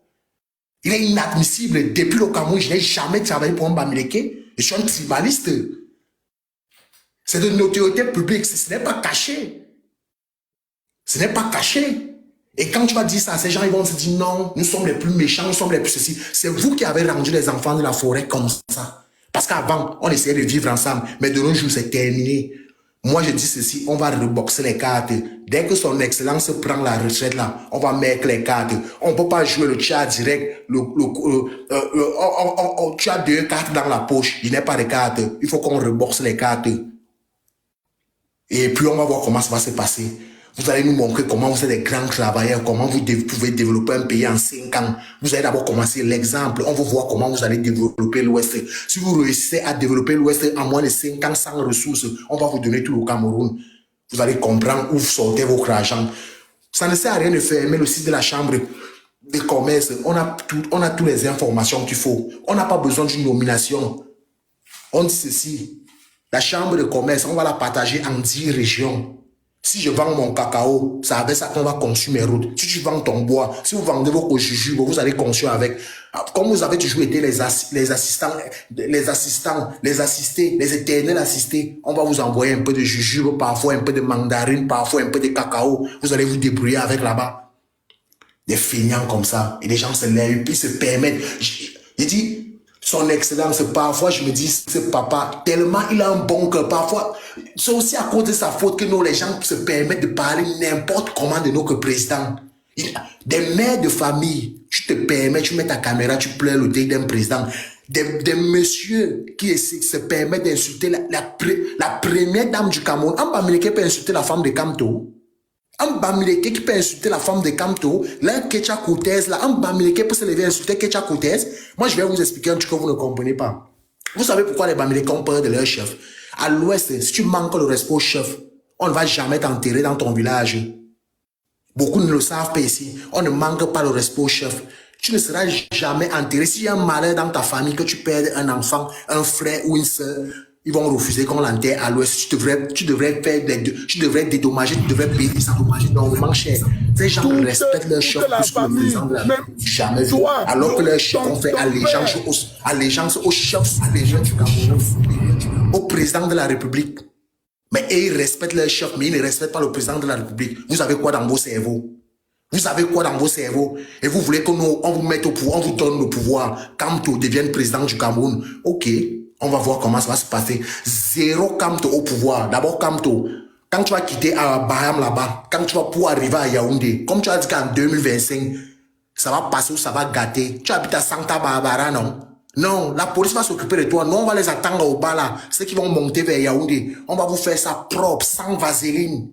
Il est inadmissible. Depuis le Cameroun, je n'ai jamais travaillé pour un Bamileke. Je suis un tribaliste. C'est de notoriété publique. Ce n'est pas caché. Ce n'est pas caché. Et quand tu vas dire ça, ces gens ils vont se dire non, nous sommes les plus méchants, nous sommes les plus ceci. C'est vous qui avez rendu les enfants de la forêt comme ça. Parce qu'avant, on essayait de vivre ensemble. Mais de nos jours, c'est terminé. Moi, je dis ceci, on va reboxer les cartes. Dès que son excellence prend la retraite là, on va mettre les cartes. On ne peut pas jouer le chat direct. Tu as deux cartes dans la poche. Il n'y a pas de cartes. Il faut qu'on reboxe les cartes. Et puis, on va voir comment ça va se passer. Vous allez nous montrer comment vous êtes des grands travailleurs, comment vous pouvez développer un pays en 5 ans. Vous allez d'abord commencer l'exemple. On va voir comment vous allez développer l'Ouest. Si vous réussissez à développer l'Ouest en moins de 5 ans sans ressources, on va vous donner tout le Cameroun. Vous allez comprendre où vous sortez votre argent. Ça ne sert à rien de fermer le site de la chambre de commerce. On a toutes les informations qu'il faut. On n'a pas besoin d'une nomination. On dit ceci. La chambre de commerce, on va la partager en 10 régions. Si je vends mon cacao, c'est avec ça qu'on va construire mes routes. Si tu vends ton bois, si vous vendez vos jujubes, vous allez construire avec. Comme vous avez toujours été les assistants, les assistés, les éternels assistés, on va vous envoyer un peu de jujubes, parfois un peu de mandarine, parfois un peu de cacao. Vous allez vous débrouiller avec là-bas. Des feignants comme ça. Et les gens se lèvent, puis se permettent. Il dit, son excellence, parfois je me dis, ce papa, tellement il a un bon cœur, parfois, c'est aussi à cause de sa faute que nous, les gens se permettent de parler n'importe comment de notre président. Des mères de famille, tu te permets, tu mets ta caméra, tu pleures le deuil d'un président. Des messieurs qui se permettent d'insulter la première dame du Cameroun. Un Bamileke peut insulter la femme de Kamto. Un Bamileke qui peut insulter la femme de Kamto, là, Kecha Koutez, là, un Bamileke peut se lever et insulter Kecha Koutez. Moi, je vais vous expliquer un truc que vous ne comprenez pas. Vous savez pourquoi les Bamileke ont peur de leur chef? À l'ouest, si tu manques le respect au chef, on ne va jamais t'enterrer dans ton village. Beaucoup ne le savent pas ici. On ne manque pas le respect au chef. Tu ne seras jamais enterré. S'il y a un malheur dans ta famille, que tu perds un enfant, un frère ou une soeur, ils vont refuser qu'on l'enterre à l'ouest. Tu devrais dédommager, tu devrais payer des endommages normalement cher. Ces gens respectent leur chef plus que le président de la République. Jamais vu. Alors que leur chef ont fait allégeance au chef, allégeance du Cameroun, au président de la République. Mais ils respectent leur chef, mais ils ne respectent pas le président de la République. Vous avez quoi dans vos cerveaux? Vous avez quoi dans vos cerveaux? Et vous voulez qu'on vous mette au pouvoir, on vous donne le pouvoir. Kamto devienne président du Cameroun. Ok. On va voir comment ça va se passer. Zéro Kamto au pouvoir. D'abord Kamto, quand tu vas quitter Baham là-bas, quand tu vas pouvoir arriver à Yaoundé, comme tu as dit qu'en 2025, ça va passer ou ça va gâter. Tu habites à Santa Barbara, non? Non, la police va s'occuper de toi. Nous, on va les attendre au bas là. Ceux qui vont monter vers Yaoundé, on va vous faire ça propre, sans vaseline.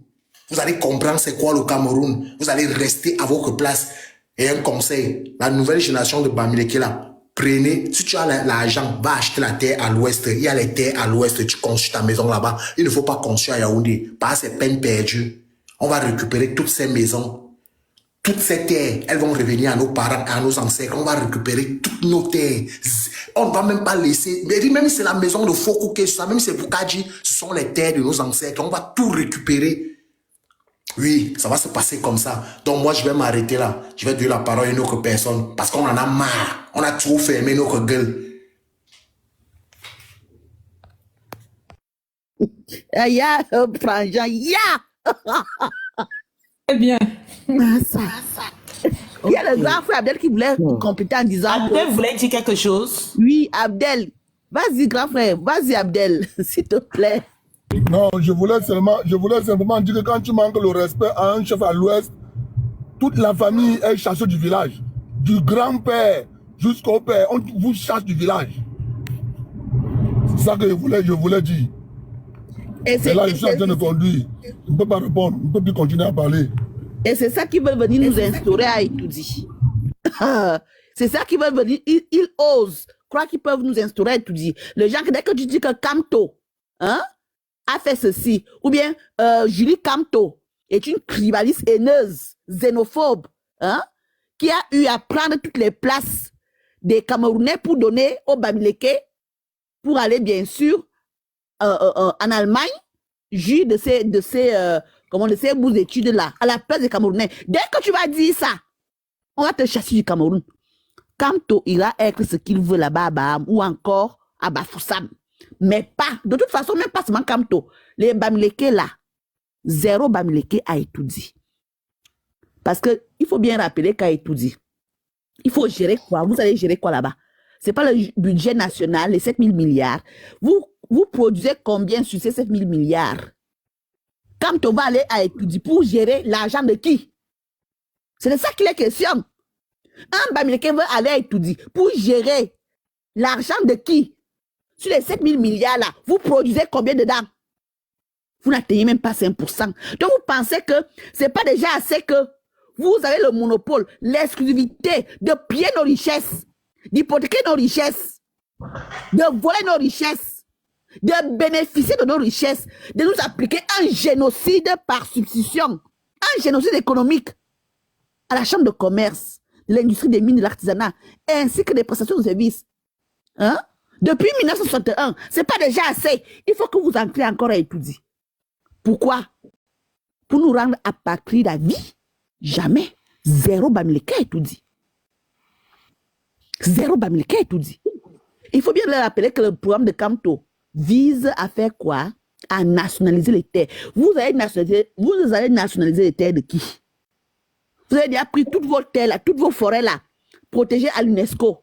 Vous allez comprendre c'est quoi le Cameroun. Vous allez rester à votre place. Et un conseil, la nouvelle génération de Bamileke là, Prenez, si tu as l'argent, va acheter la terre à l'ouest. Il y a les terres à l'ouest, tu construis ta maison là-bas. Il ne faut pas construire à Yaoundé, parce que c'est peine perdue. On va récupérer toutes ces maisons. Toutes ces terres, elles vont revenir à nos parents, à nos ancêtres. On va récupérer toutes nos terres. On ne va même pas laisser. Mais même si c'est la maison de Fokouké, même si c'est Bukadji, ce sont les terres de nos ancêtres. On va tout récupérer. Oui, ça va se passer comme ça. Donc moi, je vais m'arrêter là. Je vais donner la parole à une autre personne. Parce qu'on en a marre. On a trop fermé notre gueule. Ya, Frangin, ya! Très bien. Ça. Il y a le grand frère Abdel qui voulait compléter en disant... Abdel voulait dire quelque chose. Oui, Abdel. Vas-y, grand frère. Vas-y, Abdel, s'il te plaît. Non, je voulais simplement dire que quand tu manques le respect à un chef à l'ouest, toute la famille est chassée du village. Du grand-père jusqu'au père, on vous chasse du village. C'est ça que je voulais dire. Et là, je suis en train de conduire. Je ne peux pas répondre, je ne peux plus continuer à parler. Et c'est ça qui veut venir nous instaurer à Itoudi. C'est ça qui veut venir. Ils osent croire qu'ils peuvent nous instaurer à Itoudi. Le gens, dès que tu dis que Kamto, hein, a fait ceci, ou bien Julie Kamto est une tribaliste haineuse, xénophobe, hein, qui a eu à prendre toutes les places des Camerounais pour donner aux Bamileke, pour aller bien sûr en Allemagne, juger de ces bouts d'études là, à la place des Camerounais. Dès que tu vas dire ça, on va te chasser du Cameroun. Kamto ira être ce qu'il veut là-bas à Baham ou encore à Bafoussam. Mais pas, de toute façon, même pas seulement Kamto. Les Bamileke là, zéro Bamileke à Itoudi. Parce que il faut bien rappeler qu'à Itoudi, il faut gérer quoi? Vous allez gérer quoi là-bas? C'est pas le budget national, les 7 000 milliards. Vous produisez combien sur ces 7 000 milliards? Kamto va aller à Itoudi pour gérer l'argent de qui? C'est de ça qu'il est question. Un Bamileke veut aller à Itoudi pour gérer l'argent de qui? Sur les 7 000 milliards là, vous produisez combien dedans? Vous n'atteignez même pas 5%. Donc vous pensez que c'est pas déjà assez que vous avez le monopole, l'exclusivité de piller nos richesses, d'hypothéquer nos richesses, de voler nos richesses, de bénéficier de nos richesses, de nous appliquer un génocide par substitution, un génocide économique à la chambre de commerce, de l'industrie des mines, de l'artisanat, ainsi que des prestations de services. Hein? Depuis 1961, c'est pas déjà assez. Il faut que vous entriez encore à étudier. Pourquoi? Pour nous rendre apatrides à vie? Jamais. Zéro Bamileke à étudier. Zéro Bamileke à étudier. Il faut bien leur rappeler que le programme de Kamto vise à faire quoi? À nationaliser les terres. Vous allez nationaliser les terres de qui? Vous avez déjà pris toutes vos terres là, toutes vos forêts là, protégées à l'UNESCO.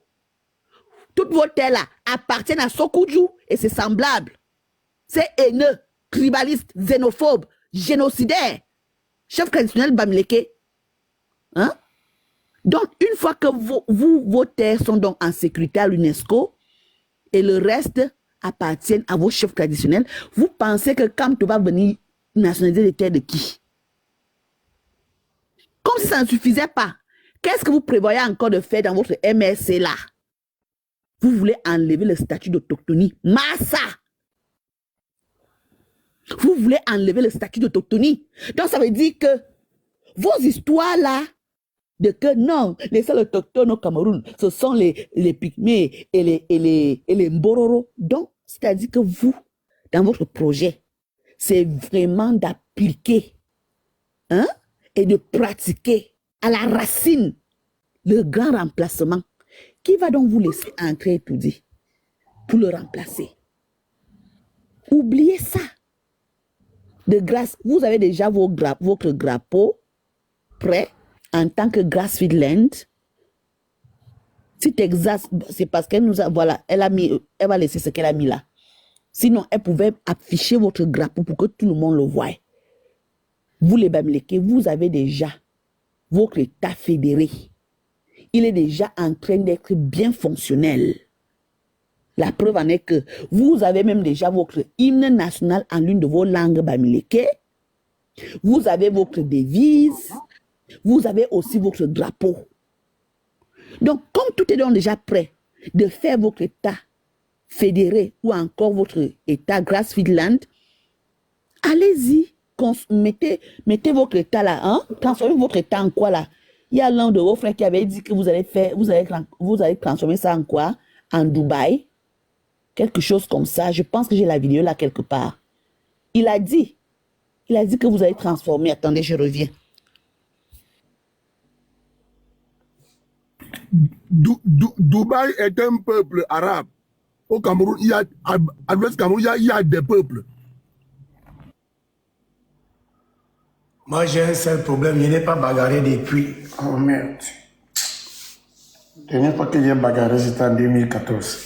Toutes vos terres là appartiennent à Sokoudjou et c'est semblable. C'est haineux, tribaliste, xénophobe, génocidaire. Chef traditionnel Bamileke. Hein? Donc, une fois que vos terres sont donc en sécurité à l'UNESCO et le reste appartiennent à vos chefs traditionnels, vous pensez que Kamto va venir nationaliser les terres de qui? Comme si ça ne suffisait pas. Qu'est-ce que vous prévoyez encore de faire dans votre MRC là? Vous voulez enlever le statut d'autochtonie. Massa! Vous voulez enlever le statut d'autochtonie. Donc ça veut dire que vos histoires là, de que non, les seuls autochtones au Cameroun, ce sont les Pygmées et les Mbororo. Donc, c'est-à-dire que vous, dans votre projet, c'est vraiment d'appliquer et de pratiquer à la racine le grand remplacement. Qui va donc vous laisser entrer étudier pour le remplacer? Oubliez ça. De grâce, vous avez déjà votre drapeau prêt en tant que Grassfield. Si tu exerces, c'est parce qu'elle nous a, voilà, elle va laisser ce qu'elle a mis là. Sinon, elle pouvait afficher votre drapeau pour que tout le monde le voie. Vous les Bamileke, vous avez déjà votre état fédéré. Il est déjà en train d'être bien fonctionnel. La preuve en est que vous avez même déjà votre hymne national en l'une de vos langues Bamileke. Vous avez votre devise. Vous avez aussi votre drapeau. Donc, comme tout est donc déjà prêt, de faire votre État fédéré ou encore votre État Grassfield, allez-y, mettez votre État là, hein? Transformez votre État en quoi là? Il y a l'un de vos frères qui avait dit que vous allez transformer ça en quoi? En Dubaï, quelque chose comme ça. Je pense que j'ai la vidéo là quelque part. Il a dit que vous allez transformer. Attendez, je reviens. Dubaï est un peuple arabe. Au Cameroun, à l'ouest Cameroun, il y a des peuples. Moi, j'ai un seul problème, je n'ai pas bagarré depuis. Oh merde. La dernière fois que j'ai bagarré, c'était en 2014.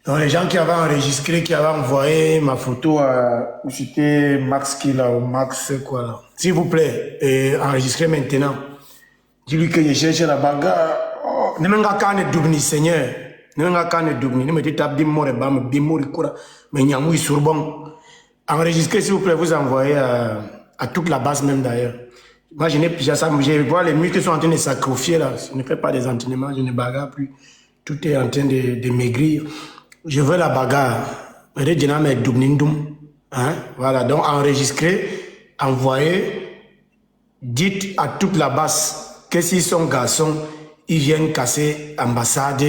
Donc, les gens qui avaient enregistré, qui avaient envoyé ma photo à. C'était Max qui là, ou Max quoi là. S'il vous plaît, enregistrez maintenant. Dis-lui que je cherche la bagarre. Oh, ne me gâte pas, Seigneur. Ne me gâte pas, ne me dites pas de mort, de mort, mais il y a un surbon. Enregistrez, s'il vous plaît, vous envoyez à toute la base même d'ailleurs. Moi, je n'ai plus ça. Je vois les muscles qui sont en train de sacrifier là. Je ne fais pas des entraînements, je ne bagarre plus. Tout est en train de maigrir. Je veux la bagarre. Hein? Voilà, donc enregistrez, envoyez, dites à toute la base que s'ils sont garçons, ils viennent casser l'ambassade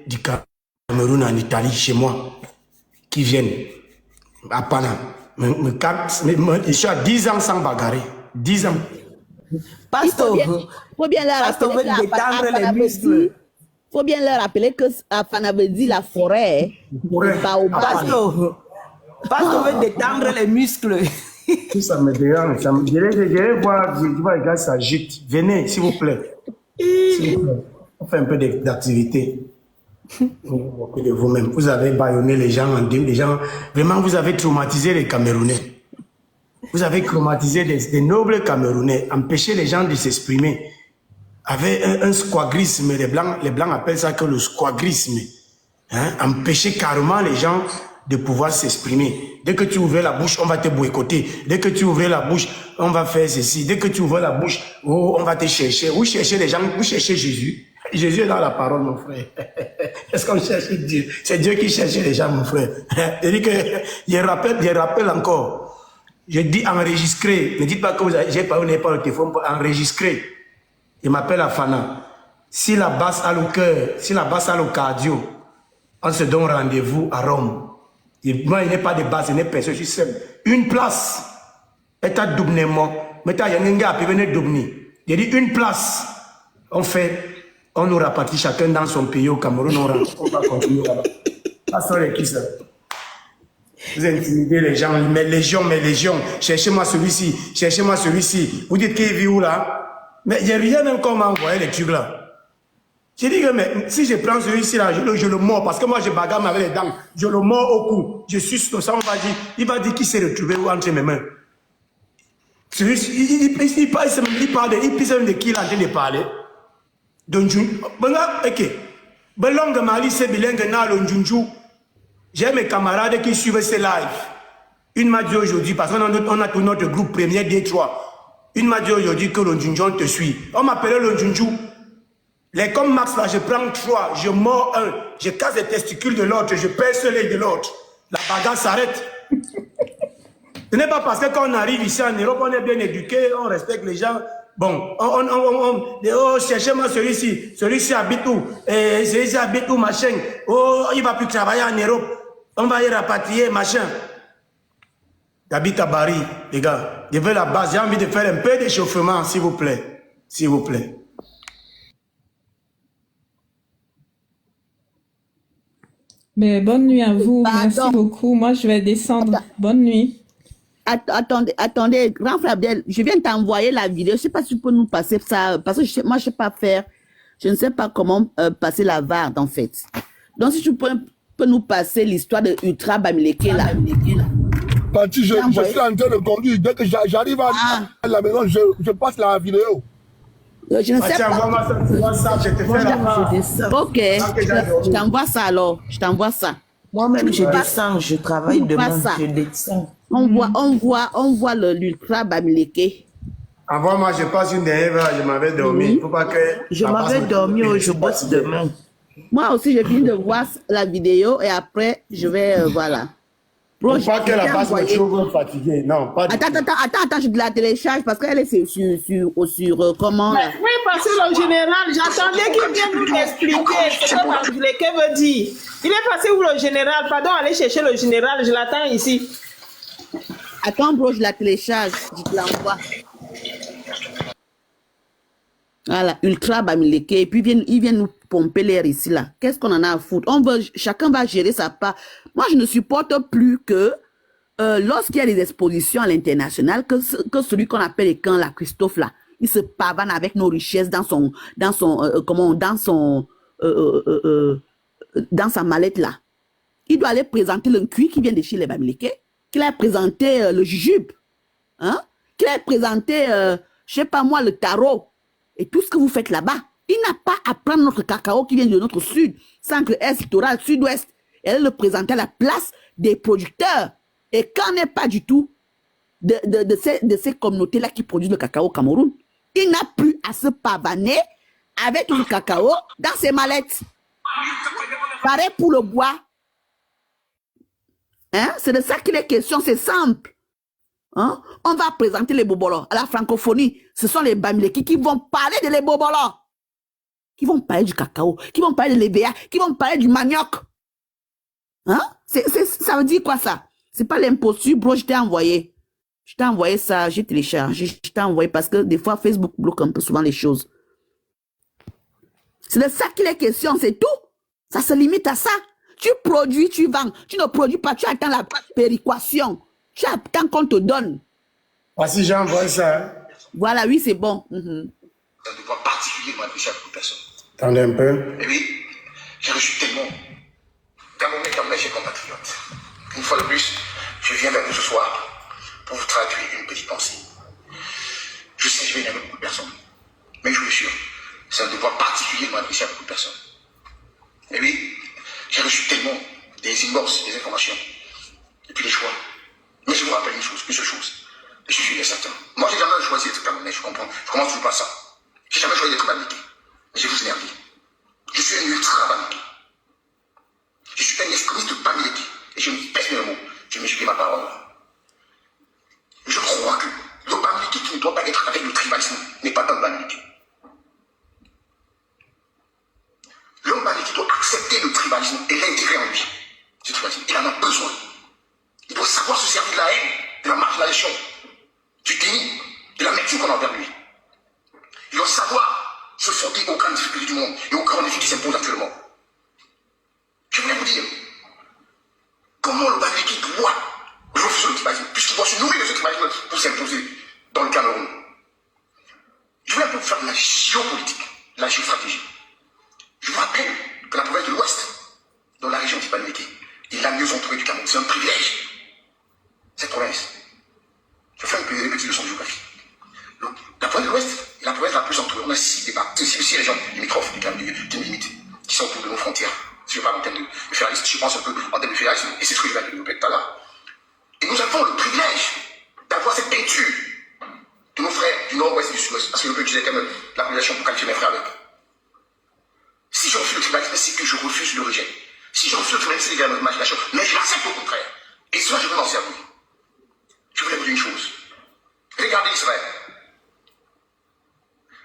du Cameroun en Italie, chez moi. Qui viennent à Panama. Je suis à 10 ans sans bagarrer. 10 ans. Pasteur, faut bien leur Pasteur veut rappeler détendre les muscles. faut bien leur rappeler que Afana veut dire la forêt. Pas au bas. Pasteur veut détendre les muscles. Tout ça me dérange. Je vais voir, je vois les gars s'agitent. Venez, s'il vous plaît. S'il vous plaît. On fait un peu d'activité. De vous-même. Vous avez bâillonné les gens en deux. Les gens, vraiment, vous avez traumatisé les Camerounais. Vous avez traumatisé des nobles Camerounais. Empêché les gens de s'exprimer. Avec un squagrisme. Les Blancs appellent ça que le squagrisme. Hein? Empêcher carrément les gens de pouvoir s'exprimer. Dès que tu ouvres la bouche, on va te boycotter. Dès que tu ouvres la bouche, on va faire ceci. Dès que tu ouvres la bouche, oh, on va te chercher. Vous cherchez les gens, vous cherchez Jésus. Jésus est dans la parole, mon frère. Est-ce qu'on cherche Dieu? C'est Dieu qui cherche les gens, mon frère. Je dis que, je rappelle encore. Je dis enregistrer. Ne dites pas que vous n'avez pas le téléphone pour enregistrer. Je m'appelle Afana. Si la basse a le cœur, si la basse a le cardio, on se donne rendez-vous à Rome. Et moi, il n'y a pas de base, il n'y a personne, je suis seul. Une place. Et à doublement. Mais il y a un gars qui vient doubler. Il dit une place. On nous rapatrie chacun dans son pays au Cameroun. On va continuer là-bas. Pasteur qui ça? Vous intimidez les gens, mes légions. Cherchez-moi celui-ci, cherchez-moi celui-ci. Vous dites qu'il vit où là? Mais il n'y a rien même qu'on m'a envoyé les trucs là. J'ai dit que mais, si je prends celui-ci là, je le mords parce que moi je bagarre avec les dents. Je le mords au cou. Je suis sur ça, on va dire. Il va dire qu'il s'est retrouvé entre mes mains. Celui-ci, il parle de qui il est en train de parler. Donc, ok. Belong Mali, c'est bilingue na l'onjunju. J'ai mes camarades qui suivent ces lives. Une m'a dit aujourd'hui, parce qu'on a tout notre groupe premier D3. Une m'a dit aujourd'hui que l'onjunju te suit. On m'appelait l'onjunju. Les comme Max là, je prends 3, je mords un, je casse les testicules de l'autre, je perce l'œil de l'autre. La bagarre s'arrête. Ce n'est pas parce que quand on arrive ici en Europe, on est bien éduqué, on respecte les gens. Bon, oh, cherchez-moi celui-ci habite où? Celui-ci habite où, machin? Oh, il va plus travailler en Europe. On va y rapatrier, machin. J'habite à Bari, les gars. Je veux la base, j'ai envie de faire un peu d'échauffement, s'il vous plaît. S'il vous plaît. Mais bonne nuit à vous. Merci beaucoup. Moi, je vais descendre. Bonne nuit. Attendez, grand frère Abdel, je viens de t'envoyer la vidéo. Je ne sais pas si tu peux nous passer ça, parce que moi, je ne sais pas faire. Je ne sais pas comment passer la VAR, en fait. Donc, si tu peux nous passer l'histoire de Ultra Bamileke, là. Parti, je suis en train de conduire. Dès que j'arrive à la maison, je passe la vidéo. Je ne sais pas. Ok, je t'envoie ça alors. Je t'envoie ça. Moi-même, je descends, je travaille demain, je descends. On voit l'Ultra Bamileke. Avant moi, je passe une dernière heure, je m'avais dormi. Faut pas que je m'avais dormi, je bosse demain. Moi aussi, je viens de voir la vidéo et après, je vais, voilà. Bro, Faut pas je que la t'ai face me envoyé. trouve fatigué. Non, pas du tout. Attends, je la télécharge parce qu'elle est sur comment là. Oui, parce que le général, j'attendais qu'il vienne nous expliquer ce que Bambileke veut dire. Il est passé où le général? Pardon, allez chercher le général, je l'attends ici. Attends, bro, je la télécharge, je te l'envoie. Voilà, Ultra Bamileke. Et puis, ils viennent nous pomper l'air ici, là. Qu'est-ce qu'on en a à foutre? Chacun va gérer sa part. Moi, je ne supporte plus que lorsqu'il y a des expositions à l'international, que celui qu'on appelle les camps, là, Christophe, là, il se pavane avec nos richesses dans sa mallette, là. Il doit aller présenter le cuir qui vient de chez les Bamileke, qu'il a présenté le jujube, hein? Qu'il a présenté, je sais pas moi, le tarot. Et tout ce que vous faites là-bas, il n'a pas à prendre notre cacao qui vient de notre sud, centre-est, littoral, sud-ouest, et le présenter à la place des producteurs. Et qu'en est pas du tout de ces communautés-là qui produisent le cacao au Cameroun, il n'a plus à se pavaner avec tout le cacao dans ses mallettes. Pareil pour le bois. Hein? C'est de ça qu'il est question, c'est simple. Hein? On va présenter les bobolos à la francophonie. Ce sont les Bamileke qui vont parler de les bobolos, qui vont parler du cacao, qui vont parler de l'EVA, qui vont parler du manioc. Hein? Ça veut dire quoi ça? C'est pas l'impossible, bro, je t'ai envoyé. Je t'ai envoyé ça, j'ai téléchargé, je t'ai envoyé parce que des fois Facebook bloque un peu souvent les choses. C'est de ça qu'il est question, c'est tout. Ça se limite à ça. Tu produis, tu vends. Tu ne produis pas, tu attends la péréquation. Tu attends qu'on te donne. Voici, j'envoie ça. Voilà, oui, c'est bon. C'est un devoir particulier de m'adresser à beaucoup de personnes. Attendez un peu. Et oui, j'ai reçu tellement mes chers compatriotes. Une fois de plus, je viens vers vous ce soir pour vous traduire une petite pensée. Je sais, je vais énerver beaucoup de personnes. Mais je vous jure, c'est un devoir particulier de m'adresser à beaucoup de personnes. Et oui, j'ai reçu tellement des inbox, des informations, et puis des choix. Mais je vous rappelle une seule chose. Et je suis certain. Moi, j'ai jamais choisi d'être camerounais, je comprends. Je commence toujours par ça. J'ai jamais choisi d'être Bamileke. Mais je vous énerve. Je suis un ultra Bamileke. Je suis un extrémiste Bamileke. Et je me pèse mes mots. Je me suis ma parole. Je crois que le Bamileke qui ne doit pas être avec le tribalisme n'est pas un Bamileke. L'homme Bamileke doit accepter le tribalisme et l'intégrer en lui. Ce tribalisme, il en a besoin. Il doit savoir se servir de la haine, de la marginalisation, du déni, de la médecine qu'on a envers lui. Il doit savoir se fonder aux grandes difficultés du monde et aux grands défis qui s'imposent actuellement. Je voulais vous dire comment le Bamileke doit refuser le tribalisme, puisqu'il doit se nourrir de ce tribalisme pour s'imposer dans le Cameroun. Je voulais un peu vous faire de la géopolitique, de la géostratégie. Je vous rappelle que la province de l'Ouest, dans la région du Bamileke, est la mieux entourée du Cameroun. C'est un privilège. Cette province. Je fais une petite leçon de géographie. Donc, la province de l'Ouest est la province la plus entourée. On a 6 régions limitrophes qui nous limitent, qui sont autour de nos frontières. Si je parle en termes de fédéralisme, je pense un peu en termes de fédéralisme, et c'est ce que je vais développer tout à l'heure. Et nous avons le privilège d'avoir cette peinture de nos frères du nord-ouest et du sud-ouest, parce que je peux utiliser quand même la population pour qualifier mes frères avec. Si je refuse le tribalisme, c'est que je refuse le rejet. Si je refuse le tribalisme, c'est également l'imagination, mais je l'accepte au contraire. Et cela, je veux m'en servir. Je voulais vous dire une chose. Regardez Israël.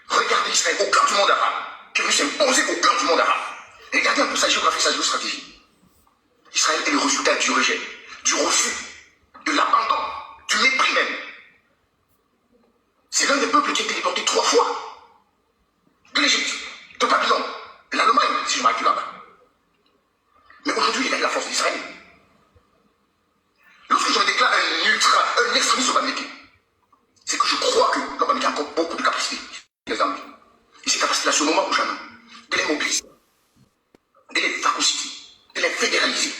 Regardez Israël au cœur du monde arabe, qui est venu s'imposer au cœur du monde arabe. Regardez un peu sa géographie, sa géostratégie. Israël est le résultat du rejet, du refus, de l'abandon, du mépris même. C'est l'un des peuples qui a été déporté 3 fois. De l'Égypte, de Babylone, de l'Allemagne, si je m'arrête là-bas. Mais aujourd'hui, il est la force d'Israël. Lorsque je me déclare un extrémiste au Bamileke, c'est que je crois que le Bamileke a encore beaucoup de capacités, les amis. Et ces capacités-là, ce moment prochain, de les mobiliser, de les phagocyter, de les fédéraliser,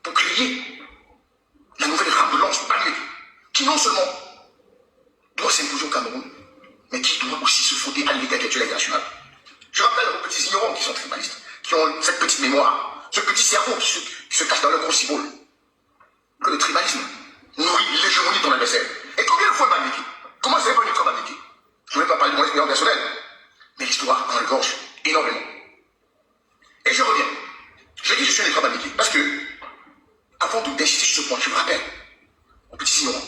pour créer la nouvelle rame de lance Bamileke, qui non seulement doit s'imposer au Cameroun, mais qui doit aussi se fonder à l'égalité internationale. Je rappelle aux petits ignorants qui sont tribalistes, qui ont cette petite mémoire, ce petit cerveau qui se cache dans leur gros symbole, que le tribalisme nourrit l'hégémonie de ton adversaire. Et combien de fois Bamileke? Comment c'est pas une ultra Bamileke? Je ne vais pas parler de mon expérience personnelle, mais l'histoire en regorge énormément. Et je reviens. Je dis je suis un électorat Bamileke parce que, avant d'insister sur ce point, je me rappelle, aux petits ignorants,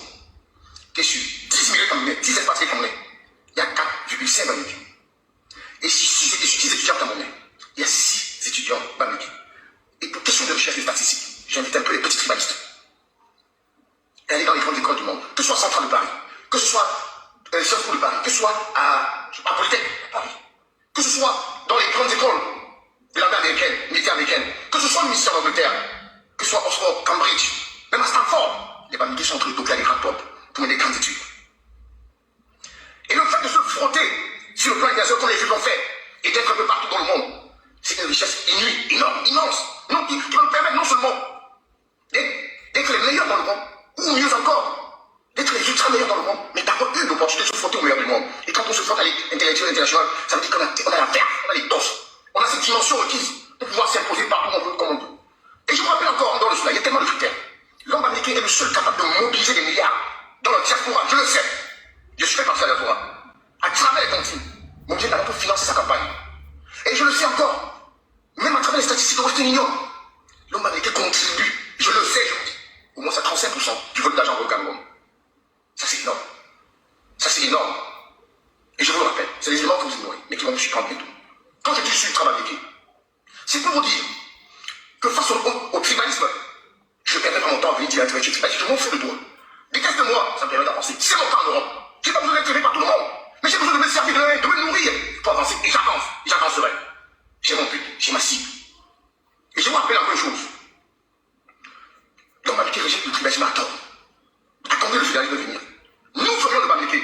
que sur 10 millions Camerounais, 10 expatriés Camerounais, il y a 4,5 Bamileke. Et si 6 étudiants Camerounais, il y a 6 étudiants Bamileke. Et pour question de recherche de statistiques, j'invite un peu les petits tribalistes à aller dans les grandes écoles du monde, que ce soit à Centrale de Paris, que ce soit Sciences Po de Paris, que ce soit à Polytech à Paris, que ce soit dans les grandes écoles de l'armée américaine, militaire américaine, que ce soit le ministère d'Angleterre, que ce soit Oxford, Cambridge, même à Stanford, les Bamileke sont entre les top, les grands top pour mener des grandes études. Et le fait de se frotter sur le plan international comme les Juifs l'ont fait, et d'être un peu partout dans le monde, c'est une richesse inouïe, énorme, immense, non, qui va nous permettre non seulement d'être les meilleurs dans le monde, ou mieux encore, d'être les ultra meilleurs dans le monde, mais d'avoir eu l'opportunité de se frotter au meilleur du monde. Et quand on se frotte à l'intellectuel international, ça veut dire qu'on a la verve, on a les doses, on a cette dimension requise pour pouvoir s'imposer partout où on veut, comme on veut. Et je me rappelle encore, en dehors de cela, il y a tellement de critères. L'homme américain est le seul capable de mobiliser des milliards dans la diaspora, je le sais. Je suis fait partie de la diaspora. À travers les cantines, mobiliser de l'argent pour financer sa campagne. Et je le sais encore, même à travers les statistiques de Western Union, l'homme américain contribue, je le sais, je vous dis, au moins à 35% du vote d'argent au Cameroun. Ça c'est énorme. Ça c'est énorme. Et je vous le rappelle, c'est des éléments que vous ignorez, mais qui vont vous surprendre bientôt. Quand je dis que je suis ultra américain, c'est pour vous dire que face au tribalisme, je ne perdrai pas mon temps à venir dire à un tribalisme, je m'en fous de toi. Déteste-moi, ça me permet d'avancer. C'est mon temps en Europe. J'ai pas besoin d'être aimé par tout le monde, mais j'ai besoin de me servir de me nourrir pour avancer. Et j'avance, j'avancerai. J'ai mon but, j'ai ma cible. Et je vous rappelle encore une chose. L'homme Bamileke rejette le tribalisme à tort. Attendez le fédéralisme venir. Nous ferions le Bamileke.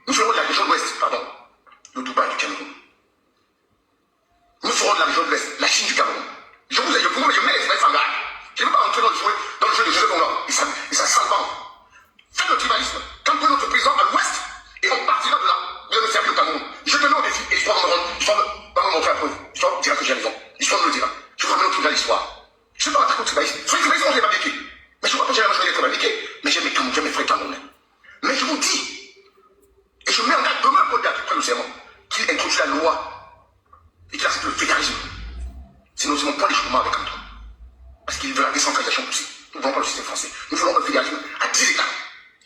Nous ferons de la région de l'Ouest, pardon, le Dubaï du Cameroun. Nous ferons de la région de l'Est, la Chine du Cameroun. Je mets les tribalistes en garde. Je ne veux pas entrer dans le jeu de Joseph Onga et ça salvant. Faites le tribalisme. Quand on notre président à l'Ouest, et on partira de là, de nous servir au Cameroun. Je te mets au défi et l'histoire va me montrer la preuve. L'histoire dira que j'ai raison. L'histoire me le dira. Je vous ramène au tribal l'histoire. Je ne suis pas attaqué au tribalisme. Sur les tribalistes, on les Bamileke. Mais je ne vois pas que j'ai la majorité d'être Bamileke. Mais j'aime mes Camerounais, j'aime mes frères Camerounais. Mais je vous dis, et je mets en garde demain pour le près du serment, qu'il introduit la loi et qu'il accepte le fédéralisme. C'est mon point d'échouement avec Antoine. Parce qu'il veut la décentralisation aussi. Nous ne voulons pas le système français. Nous voulons un fédéralisme à 10 États,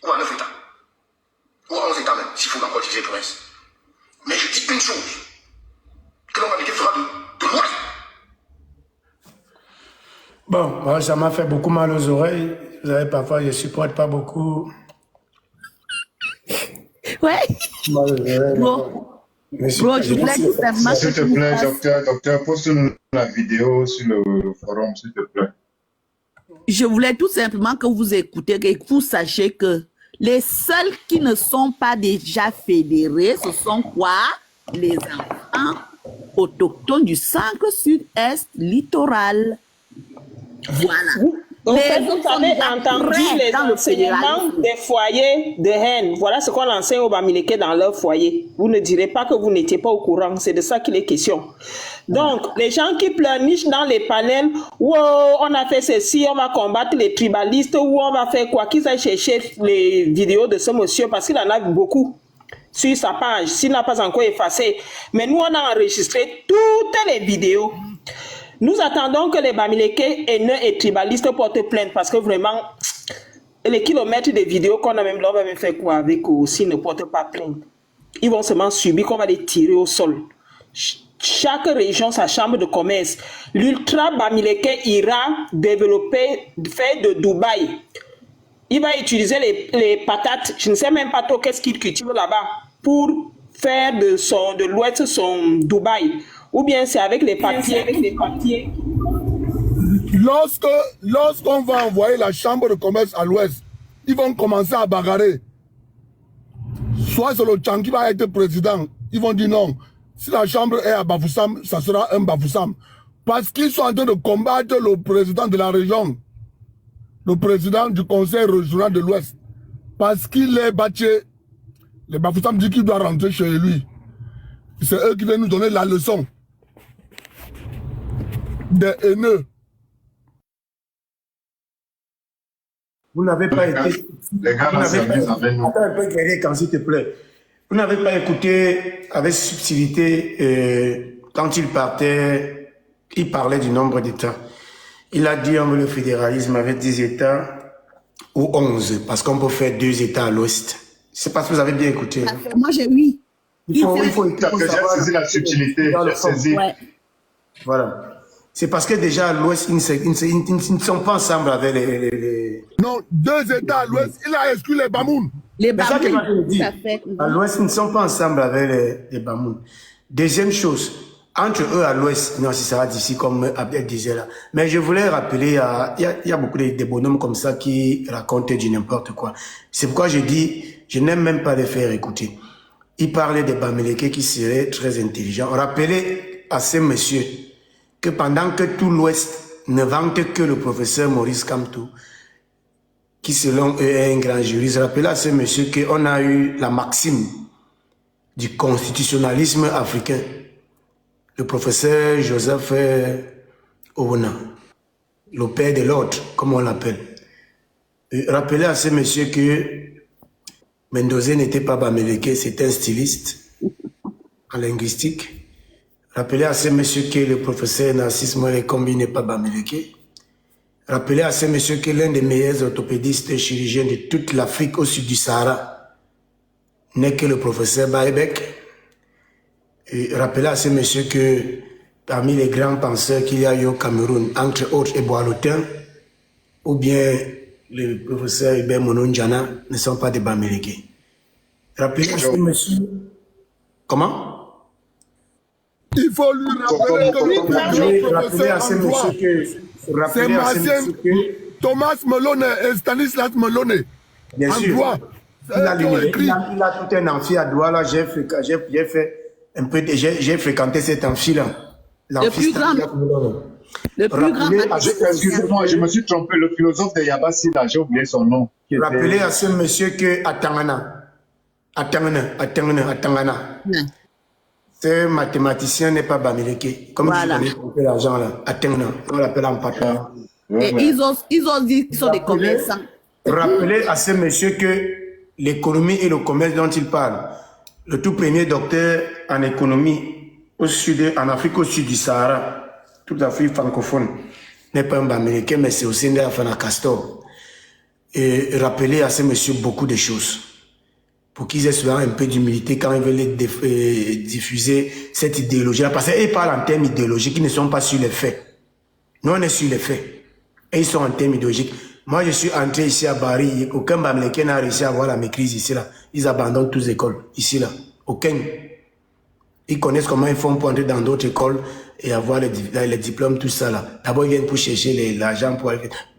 ou à 9 États, ou à 11 États même, s'il faut encore utiliser les provinces. Mais je dis une chose, que l'on fera de l'Ouest. Bon, moi, ça m'a fait beaucoup mal aux oreilles. Vous savez, parfois, je ne supporte pas beaucoup. Ouais. Mal aux oreilles. Bon. Bro, je voulais tout simplement S'il te plaît, docteur, poste-nous la vidéo sur le forum, s'il te plaît. Je voulais tout simplement que vous écoutez, que vous sachiez que les seuls qui ne sont pas déjà fédérés, ce sont quoi? Les enfants autochtones du centre, sud-est, littoral. Voilà. En fait, vous avez entendu les enseignements des foyers de haine. Voilà ce qu'on enseigne aux Bamileke dans leur foyer. Vous ne direz pas que vous n'étiez pas au courant. C'est de ça qu'il est question. Donc, les gens qui pleurnichent dans les panels, où on a fait ceci, on va combattre les tribalistes, ou on va faire quoi, qu'ils aillent chercher les vidéos de ce monsieur, parce qu'il en a beaucoup sur sa page, s'il n'a pas encore effacé. Mais nous, on a enregistré toutes les vidéos. Nous attendons que les Bamileke haineux et tribalistes portent plainte parce que vraiment, les kilomètres de vidéos qu'on a même là, on va même faire quoi avec eux s'ils ne portent pas plainte. Ils vont seulement subir qu'on va les tirer au sol. Chaque région, sa chambre de commerce. L'ultra Bamileke ira développer, faire de Dubaï. Il va utiliser les patates, je ne sais même pas trop qu'est-ce qu'il cultive là-bas, pour faire de l'Ouest son Dubaï. Ou bien c'est avec les papiers. Lorsqu'on va envoyer la chambre de commerce à l'Ouest, ils vont commencer à bagarrer. Soit c'est le Tchang qui va être président. Ils vont dire non. Si la chambre est à Bafoussam, ça sera un Bafoussam. Parce qu'ils sont en train de combattre le président de la région. Le président du conseil régional de l'Ouest. Parce qu'il est battu. Les Bafoussam disent qu'il doit rentrer chez lui. C'est eux qui viennent nous donner la leçon. Des haineux. Vous n'avez pas été... Les gars, là, s'amusent avec nous. Attends un peu, Guerrier, s'il te plaît. Vous n'avez pas écouté avec subtilité quand il partait il parlait du nombre d'États. Il a dit le fédéralisme avec 10 États ou 11, parce qu'on peut faire 2 États à l'ouest. Je ne sais pas si vous avez bien écouté. Hein. Moi, j'ai oui. Il faut j'ai saisi la subtilité. J'ai saisi. Ouais. Voilà. C'est parce que déjà à l'ouest, ils ne sont pas ensemble avec les... Non, 2 États à l'ouest, il a exclu les Bamoun. Les C'est ça que Bamoun, je dis. tout à fait. À l'ouest, ils ne sont pas ensemble avec les Bamoun. Deuxième chose, entre eux à l'ouest, non, ce sera d'ici comme Abdel disait là. Mais je voulais rappeler, il y a beaucoup de bonhommes comme ça qui racontent du n'importe quoi. C'est pourquoi je dis, je n'aime même pas les faire écouter. Il parlait des Bamileke qui seraient très intelligents. Rappelez à ces messieurs que pendant que tout l'Ouest ne vante que le professeur Maurice Kamto, qui selon eux est un grand juriste, rappelez à ces messieurs qu'on a eu la maxime du constitutionnalisme africain. Le professeur Joseph Ouna, le père de l'ordre, comme on l'appelle. Rappelez à ces messieurs que Mendoza n'était pas Bamileke, c'était un styliste en linguistique. Rappelez à ces messieurs que le professeur Narcisse Moelle-Kombi n'est pas Bamileke. Rappelez à ces messieurs que l'un des meilleurs orthopédistes et chirurgiens de toute l'Afrique au sud du Sahara n'est que le professeur Baebek. Et rappelez à ces messieurs que parmi les grands penseurs qu'il y a eu au Cameroun, entre autres Eboalotin, ou bien le professeur Hubert Mononjana, ne sont pas des Bamileke. Rappelez à ces messieurs... Comment? Il faut lui rappeler que le professeur en droit, c'est Marcien Thomas Melone et Stanislas Melone. Bien en sûr. droit. Il a tout un amphi à Douala. J'ai fait un peu, j'ai fréquenté cet amphi-là. Le plus grand. Le plus grand. Excusez-moi, je me suis trompé. Le philosophe de Yabassi, là, j'ai oublié son nom. Rappelez à ce monsieur que Atangana. Ce mathématicien n'est pas Bamileke. Comme Voilà. tu connais l'argent là. Atangana. On l'appelle en patron. Et ils osent dire qu'ils sont des commerçants. Rappelez à ce monsieur que l'économie et le commerce dont il parle, le tout premier docteur en économie en Afrique au sud du Sahara, toute l'Afrique francophone, n'est pas un Bamileke, mais c'est aussi un Afana Castor. Et rappelez à ce monsieur beaucoup de choses, pour qu'ils aient souvent un peu d'humilité quand ils veulent diffuser cette idéologie-là, parce qu'ils parlent en termes idéologiques, ils ne sont pas sur les faits. Nous, on est sur les faits. Et ils sont en termes idéologiques. Moi, je suis entré ici à Bari. Aucun Bamileke n'a réussi à avoir la maîtrise ici, là. Ils abandonnent toutes les écoles, ici, là. Aucun. Ils connaissent comment ils font pour entrer dans d'autres écoles et avoir les diplômes, tout ça, là. D'abord, ils viennent pour chercher l'argent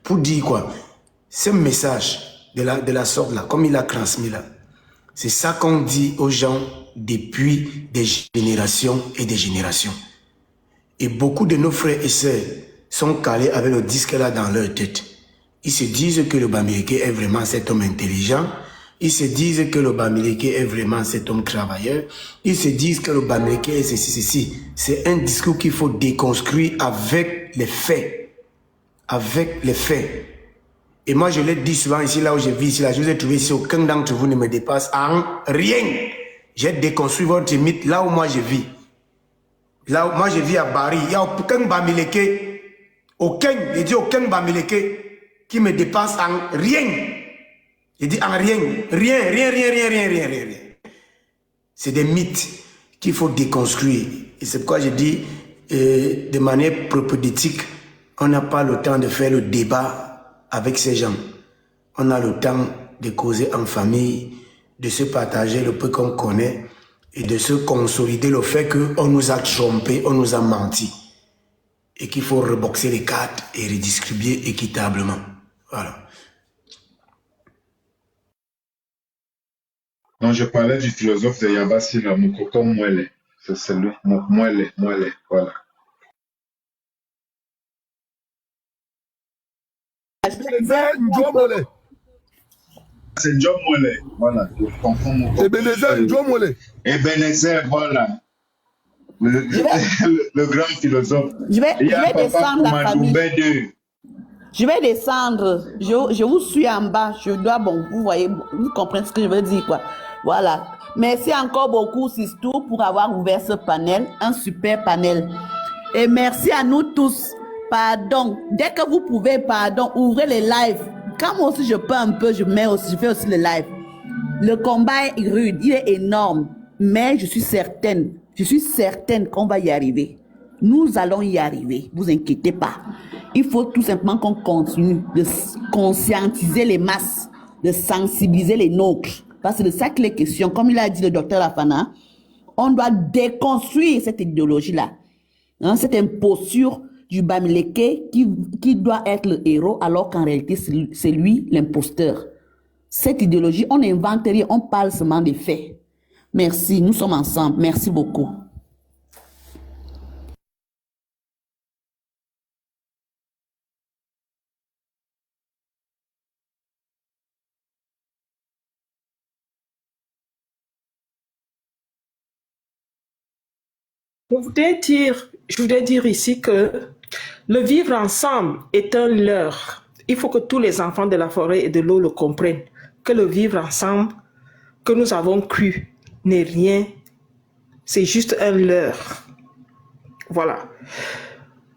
pour dire quoi. Ce message de la sorte, là, comme il l'a transmis, là, c'est ça qu'on dit aux gens depuis des générations et des générations. Et beaucoup de nos frères et sœurs sont calés avec le disque là dans leur tête. Ils se disent que le Bamileke est vraiment cet homme intelligent. Ils se disent que le Bamileke est vraiment cet homme travailleur. Ils se disent que le Bamileke est ceci. C'est un discours qu'il faut déconstruire avec les faits. Avec les faits. Et moi, je l'ai dit souvent ici, là où je vis, ici, là, je vous ai trouvé ici, aucun d'entre vous ne me dépasse en rien. J'ai déconstruit votre mythe là où moi je vis. Là où moi je vis à Bari, il n'y a aucun Bamileke, je dis aucun Bamileke qui me dépasse en rien. Je dis en rien. Rien. C'est des mythes qu'il faut déconstruire. Et c'est pourquoi je dis, de manière propédétique, on n'a pas le temps de faire le débat avec ces gens. On a le temps de causer en famille, de se partager le peu qu'on connaît et de se consolider le fait qu'on nous a trompés, on nous a menti. Et qu'il faut reboxer les cartes et redistribuer équitablement. Voilà. Non, je parlais du philosophe de Yabassi, là, Mukoko Mwele. C'est celui, Mwele, voilà. C'est John Mwele, voilà, je confonds Mukoko. Ebenezer, voilà. Le grand philosophe. Je vais descendre la famille. Je vais descendre. Je vous suis en bas. Je dois, vous voyez, vous comprenez ce que je veux dire, quoi. Voilà. Merci encore beaucoup, Sistou, pour avoir ouvert ce panel. Un super panel. Et merci à nous tous. Pardon. Dès que vous pouvez, pardon, ouvrez les lives. Quand moi aussi je peux un peu, je fais aussi le live. Le combat est rude, il est énorme. Mais je suis certaine qu'on va y arriver. Nous allons y arriver, vous inquiétez pas. Il faut tout simplement qu'on continue de conscientiser les masses, de sensibiliser les nôtres. Parce que c'est de ça qu'il est question. Comme il a dit le docteur Lafana, on doit déconstruire cette idéologie-là. Hein, cette imposture du Bamileke qui doit être le héros alors qu'en réalité c'est lui l'imposteur. Cette idéologie, on n'invente rien, on parle seulement des faits. Merci, nous sommes ensemble. Merci beaucoup. Je voudrais dire ici que le vivre ensemble est un leurre. Il faut que tous les enfants de la forêt et de l'eau le comprennent. Que le vivre ensemble, que nous avons cru, n'est rien. C'est juste un leurre. Voilà.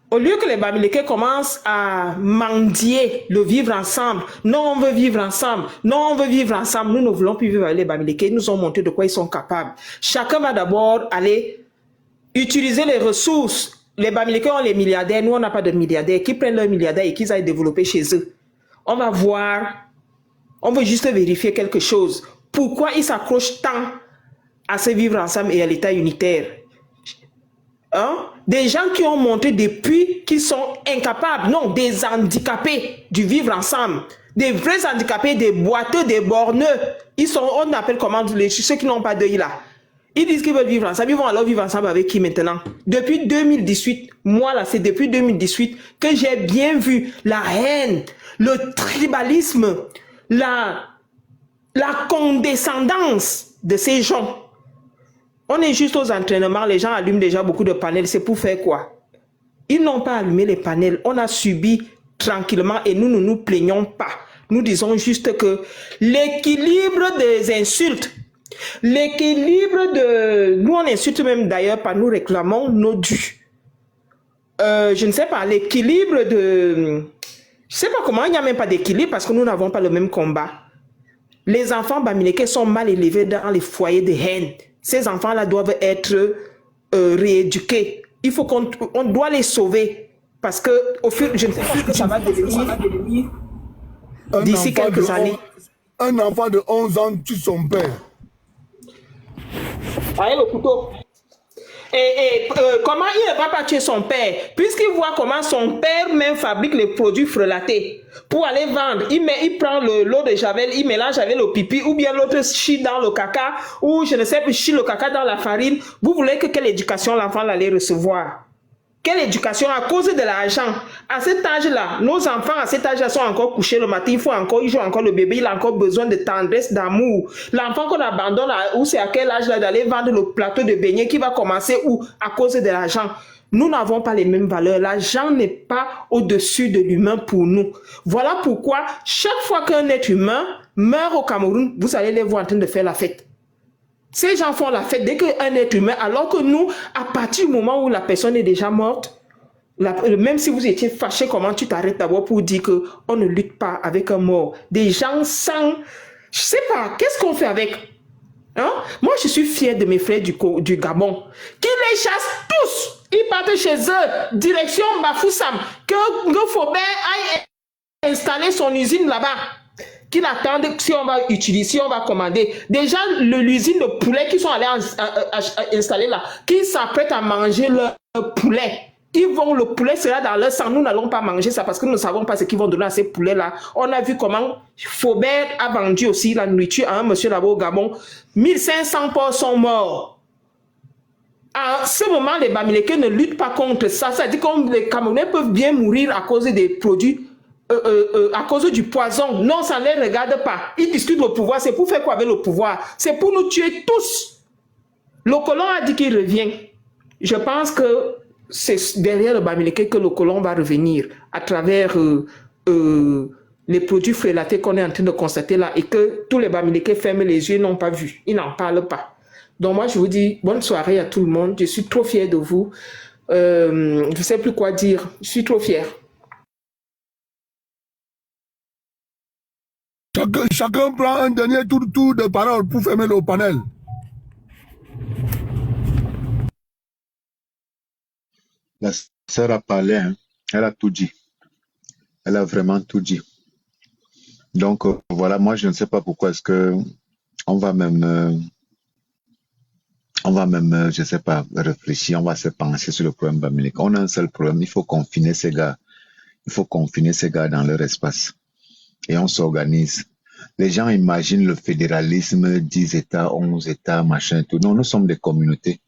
Au lieu que les Bamileke commencent à mendier le vivre ensemble, non, on veut vivre ensemble, non, on veut vivre ensemble, nous ne voulons plus vivre avec les Bamileke, ils nous ont montré de quoi ils sont capables. Chacun va d'abord aller utiliser les ressources. Les Bamileke ont les milliardaires, nous on n'a pas de milliardaires, qui prennent leurs milliardaires et qu'ils aillent développer chez eux. On va voir, on veut juste vérifier quelque chose. Pourquoi ils s'accrochent tant à se vivre ensemble et à l'État unitaire? Hein? Des gens qui ont montré depuis qu'ils sont incapables, non, des handicapés du vivre ensemble, des vrais handicapés, des boiteux, des borneux. Ils sont, on appelle comment ceux qui n'ont pas d'œil là. Ils disent qu'ils veulent vivre ensemble, ils vont alors vivre ensemble avec qui maintenant? Depuis 2018, moi là, c'est depuis 2018 que j'ai bien vu la haine, le tribalisme, la condescendance de ces gens. On est juste aux entraînements, les gens allument déjà beaucoup de panels, c'est pour faire quoi? Ils n'ont pas allumé les panels, on a subi tranquillement et nous ne nous plaignons pas. Nous disons juste que l'équilibre des insultes, l'équilibre de... Nous on insulte même d'ailleurs pas, nous réclamons nos dus. Je ne sais pas, l'équilibre de... Je ne sais pas comment, il n'y a même pas d'équilibre parce que nous n'avons pas le même combat. Les enfants Bamileke sont mal élevés dans les foyers de haine. Ces enfants-là doivent être rééduqués. Il faut qu'on doit les sauver. Parce que au fur, je ne sais pas ce que ça va devenir d'ici quelques années. Un enfant de 11 ans tue son père. Allez, le couteau. Et comment il ne va pas tuer son père? Puisqu'il voit comment son père même fabrique les produits frelatés pour aller vendre. Il prend l'eau de javel, il mélange avec le pipi, ou bien l'autre chie dans le caca, ou je ne sais plus, chie le caca dans la farine. Vous voulez que quelle éducation l'enfant allait recevoir? Quelle éducation? À cause de l'argent. À cet âge-là, nos enfants à cet âge-là sont encore couchés le matin, il joue encore le bébé, il a encore besoin de tendresse, d'amour. L'enfant qu'on abandonne, ou c'est à quel âge-là d'aller vendre le plateau de beignets qui va commencer où? À cause de l'argent. Nous n'avons pas les mêmes valeurs. L'argent n'est pas au-dessus de l'humain pour nous. Voilà pourquoi chaque fois qu'un être humain meurt au Cameroun, vous allez les voir en train de faire la fête. Ces gens font la fête dès qu'un être humain, alors que nous, à partir du moment où la personne est déjà morte, même si vous étiez fâché, comment tu t'arrêtes d'abord pour dire qu'on ne lutte pas avec un mort? Des gens sans... Je sais pas, qu'est-ce qu'on fait avec? Hein? Moi, je suis fier de mes frères du Gabon, qui les chassent tous. Ils partent chez eux, direction Bafoussam, que Faubert aille installer son usine là-bas. Qu'ils attendent si on va utiliser, si on va commander. Déjà, l'usine de poulet qu'ils sont allés installer là, qui s'apprêtent à manger leur poulet. Le poulet sera dans leur sang. Nous n'allons pas manger ça parce que nous ne savons pas ce qu'ils vont donner à ces poulets-là. On a vu comment Faubert a vendu aussi la nourriture à un monsieur là-bas au Gabon. 1500 porcs sont morts. À ce moment, les Bamileke ne luttent pas contre ça. Ça dit que les Camerounais peuvent bien mourir à cause des produits. À cause du poison. Non, ça ne les regarde pas. Ils discutent le pouvoir. C'est pour faire quoi avec le pouvoir? C'est pour nous tuer tous. Le colon a dit qu'il revient. Je pense que c'est derrière le Bamileke que le colon va revenir à travers les produits frélatés qu'on est en train de constater là et que tous les Bamileke ferment les yeux, n'ont pas vu. Ils n'en parlent pas. Donc moi, je vous dis bonne soirée à tout le monde. Je suis trop fier de vous. je ne sais plus quoi dire. Je suis trop fière. Chacun prend un dernier tour de parole pour fermer le panel. La sœur a parlé, hein. Elle a tout dit. Elle a vraiment tout dit. Donc, voilà, moi, je ne sais pas pourquoi est-ce que on va même, je ne sais pas, réfléchir, on va se pencher sur le problème Bamileke. On a un seul problème, il faut confiner ces gars. Il faut confiner ces gars dans leur espace. Et on s'organise. Les gens imaginent le fédéralisme, 10 États, 11 États, machin, tout. Non, nous sommes des communautés.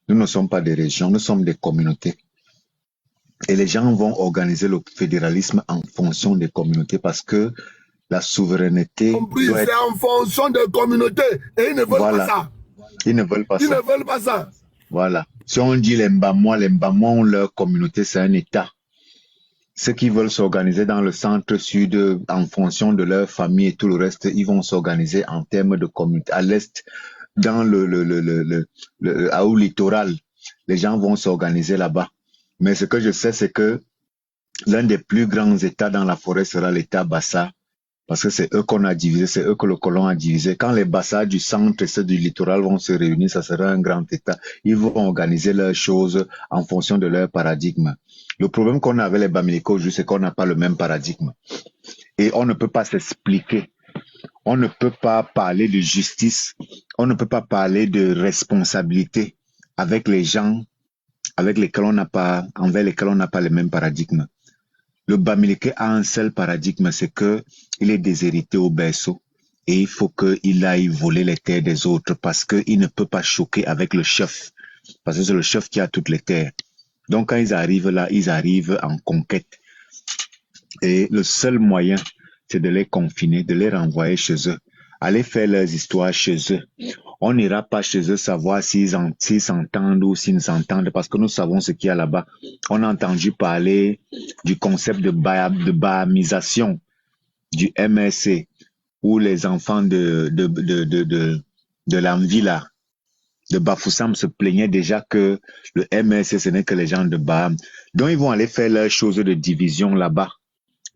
Nous ne sommes pas des régions, nous sommes des communautés. Et les gens vont organiser le fédéralisme en fonction des communautés parce que la souveraineté Compris, doit c'est être... en fonction des communautés. Et ils ne veulent Voilà. pas ça. Ils ne veulent pas Ils ça. ne veulent pas ça. Voilà. Si on dit les Mbamois ont leur communauté, c'est un État. Ceux qui veulent s'organiser dans le centre-sud en fonction de leur famille et tout le reste, ils vont s'organiser en termes de communauté. À l'est, dans au littoral, les gens vont s'organiser là-bas. Mais ce que je sais, c'est que l'un des plus grands États dans la forêt sera l'État Bassa, parce que c'est eux qu'on a divisé, c'est eux que le colon a divisé. Quand les Bassa du centre et ceux du littoral vont se réunir, ça sera un grand État. Ils vont organiser leurs choses en fonction de leur paradigme. Le problème qu'on a avec les Bamileke aujourd'hui, c'est qu'on n'a pas le même paradigme. Et on ne peut pas s'expliquer. On ne peut pas parler de justice. On ne peut pas parler de responsabilité avec les gens avec lesquels on n'a pas, envers lesquels on n'a pas le même paradigme. Le Bamileke a un seul paradigme, c'est que il est déshérité au berceau et il faut qu'il aille voler les terres des autres parce qu'il ne peut pas choquer avec le chef, parce que c'est le chef qui a toutes les terres. Donc quand ils arrivent là, ils arrivent en conquête. Et le seul moyen, c'est de les confiner, de les renvoyer chez eux, aller faire leurs histoires chez eux. On n'ira pas chez eux savoir s'ils s'entendent ou s'ils ne s'entendent parce que nous savons ce qu'il y a là-bas. On a entendu parler du concept de bahamisation du MSC où les enfants de l'envie là, de Bafoussam se plaignaient déjà que le MSC ce n'est que les gens de Baham. Donc ils vont aller faire leurs choses de division là-bas.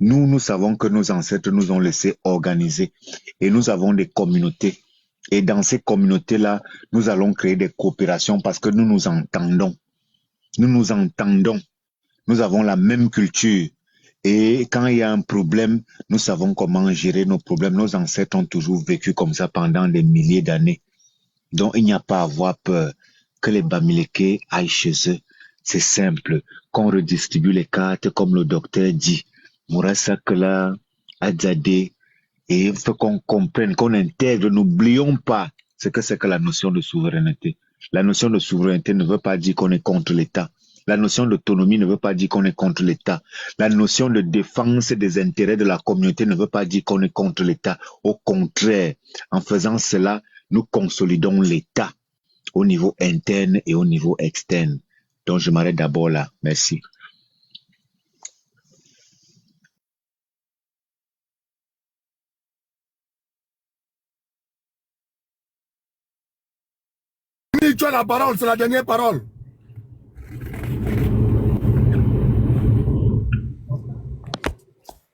Nous savons que nos ancêtres nous ont laissé organiser et nous avons des communautés. Et dans ces communautés-là, nous allons créer des coopérations parce que nous nous entendons. Nous nous entendons. Nous avons la même culture. Et quand il y a un problème, nous savons comment gérer nos problèmes. Nos ancêtres ont toujours vécu comme ça pendant des milliers d'années. Donc, il n'y a pas à avoir peur que les Bamileke aillent chez eux. C'est simple. Qu'on redistribue les cartes comme le docteur dit. Mourassa Kela, Adzadé. Et il faut qu'on comprenne, qu'on intègre, n'oublions pas ce que c'est que la notion de souveraineté. La notion de souveraineté ne veut pas dire qu'on est contre l'État. La notion d'autonomie ne veut pas dire qu'on est contre l'État. La notion de défense des intérêts de la communauté ne veut pas dire qu'on est contre l'État. Au contraire, en faisant cela, nous consolidons l'État au niveau interne et au niveau externe. Donc je m'arrête d'abord là. Merci. Tu as la parole, c'est la dernière parole.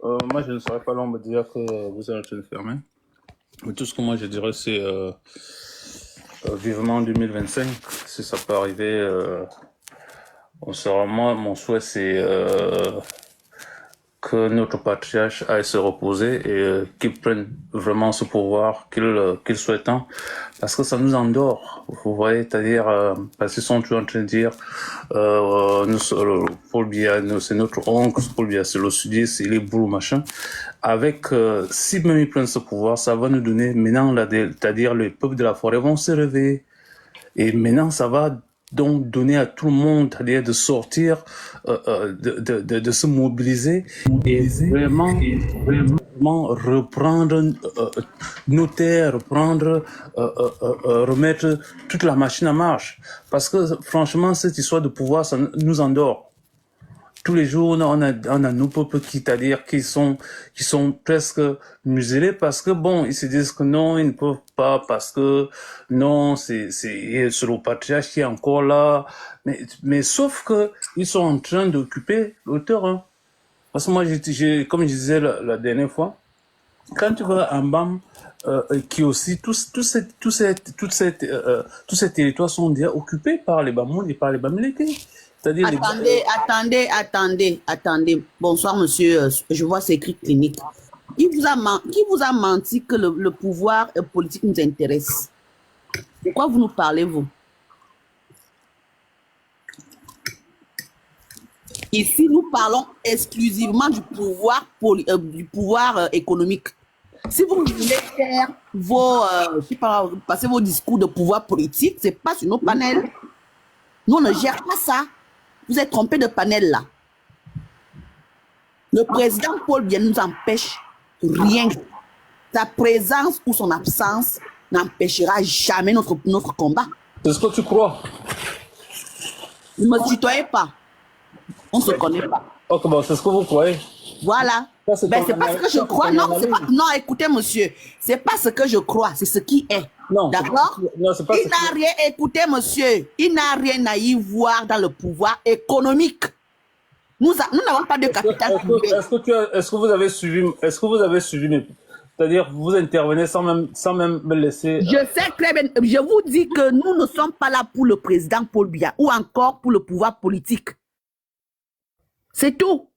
Moi, je ne serais pas long de dire que vous êtes en train de fermer. Mais tout ce que moi je dirais, c'est vivement 2025. Si ça peut arriver, moi, mon souhait, c'est que notre patriarche aille se reposer et qu'il prenne vraiment ce pouvoir qu'il souhaite tant, parce que ça nous endort. Vous voyez, c'est-à-dire, parce qu'ils sont toujours en train de dire, Paul Biya, c'est notre oncle, Paul Biya, c'est le sudiste, il est boulot, machin. Avec, si même ils prennent ce pouvoir, ça va nous donner, maintenant, c'est-à-dire, le peuple de la forêt vont se réveiller. Et maintenant, ça va donc donner à tout le monde, c'est-à-dire de sortir, de se mobiliser et vraiment reprendre nos terres, remettre toute la machine en marche. Parce que franchement, cette histoire de pouvoir, ça nous endort. tous les jours, on a nos peuples c'est-à-dire qui sont presque muselés parce que bon, ils se disent que non, ils ne peuvent pas parce que non, c'est le patriarche qui est encore là. Mais sauf que ils sont en train d'occuper le terrain. Parce que moi, comme je disais la dernière fois, quand tu vas en BAM, qui aussi, tous ces territoires sont déjà occupés par les Bamoun et par les Bamileke. C'est-à-dire Attendez. Bonsoir, monsieur. Je vois c'est écrit clinique. Qui vous a menti que le pouvoir politique nous intéresse? De quoi vous nous parlez, vous? Ici, nous parlons exclusivement du pouvoir, économique. Si vous voulez faire passer vos discours de pouvoir politique, c'est pas sur nos panels. Nous, on ne gère pas ça. Vous êtes trompé de panel là. Le président Paul Biya nous empêche rien. Sa présence ou son absence n'empêchera jamais notre combat. C'est ce que tu crois? Ne me tutoyez pas. On ne se connaît pas. Ok, bon, c'est ce que vous croyez. Voilà. C'est pas ce que je crois. Non, non, écoutez, monsieur. C'est pas ce que je crois, c'est ce qui est. D'accord? Il n'a rien, écoutez, monsieur. Il n'a rien à y voir dans le pouvoir économique. Nous n'avons pas de capital privé. Est-ce que vous avez suivi c'est-à-dire, vous intervenez sans même me laisser... Je sais très bien. Je vous dis que nous ne sommes pas là pour le président Paul Biya ou encore pour le pouvoir politique. C'est tout.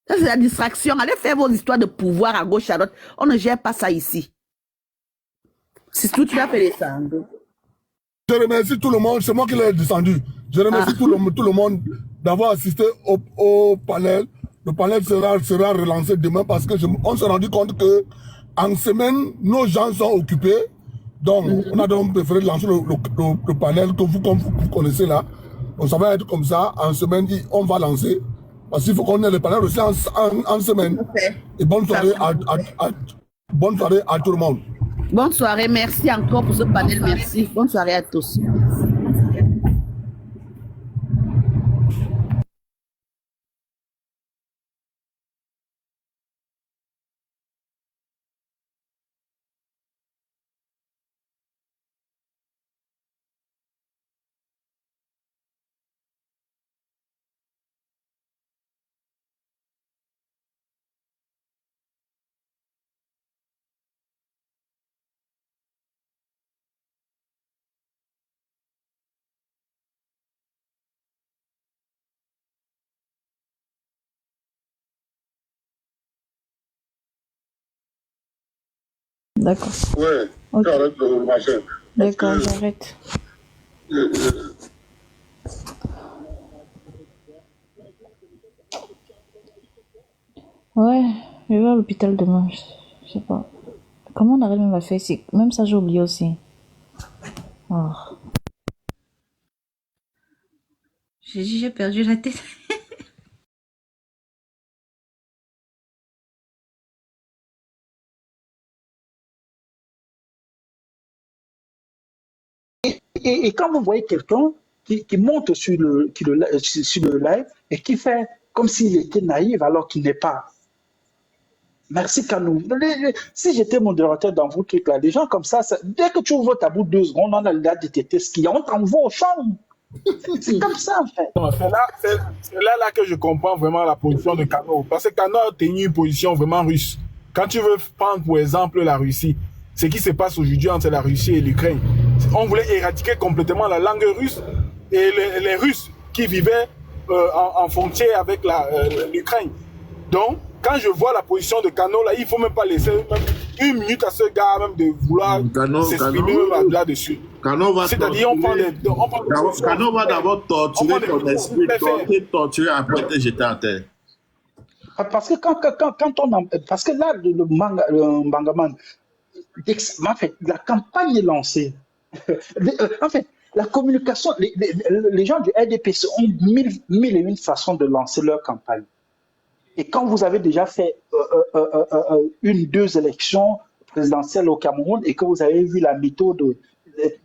Ça, c'est la distraction. Allez faire vos histoires de pouvoir à gauche, à droite. On ne gère pas ça ici. C'est tout, tu as fait descendre. Je remercie tout le monde. C'est moi qui l'ai descendu. Je remercie tout le monde d'avoir assisté au panel. Le panel sera relancé demain parce qu'on s'est rendu compte que en semaine, nos gens sont occupés. Donc, on a donc préféré lancer le panel que vous connaissez là. Donc, ça va être comme ça. En semaine, on va lancer. Parce qu'il faut qu'on ait le panel aussi en semaine. Et bonne soirée à tout le monde. Bonne soirée. Merci encore pour ce panel. Merci. Bonne soirée à tous. D'accord. Ouais, okay. Arrête le machin. D'accord, j'arrête. Ouais, je vais à l'hôpital demain. Je sais pas. Comment on arrive même à faire ici? Même ça, j'ai oublié aussi. Oh. J'ai perdu la tête. Et quand vous voyez quelqu'un qui monte sur le live et qui fait comme s'il était naïf alors qu'il n'est pas. Merci Kanou. Si j'étais modérateur dans vos trucs là, des gens comme ça, dès que tu ouvres ta bouche 2 secondes, on a le gars de détecter ce qu'il y a, on t'envoie au champ. C'est comme ça en fait. C'est là que je comprends vraiment la position de Kano. Parce que Kano a tenu une position vraiment russe. Quand tu veux prendre pour exemple la Russie, ce qui se passe aujourd'hui entre la Russie et l'Ukraine, on voulait éradiquer complètement la langue russe et les Russes qui vivaient en frontière avec l'Ukraine. Donc, quand je vois la position de Kano, là, il ne faut même pas laisser même 1 minute à ce gars même de vouloir s'exprimer là-dessus. C'est-à-dire, on prend des... Kano va d'abord torturer ton esprit, torturer après te jeter à terre. Parce que parce que là, le Bangaman, en fait, la campagne est lancée. En fait, la communication, les gens du RDPC ont mille et une façons de lancer leur campagne. Et quand vous avez déjà fait 2 élections présidentielles au Cameroun et que vous avez vu la méthode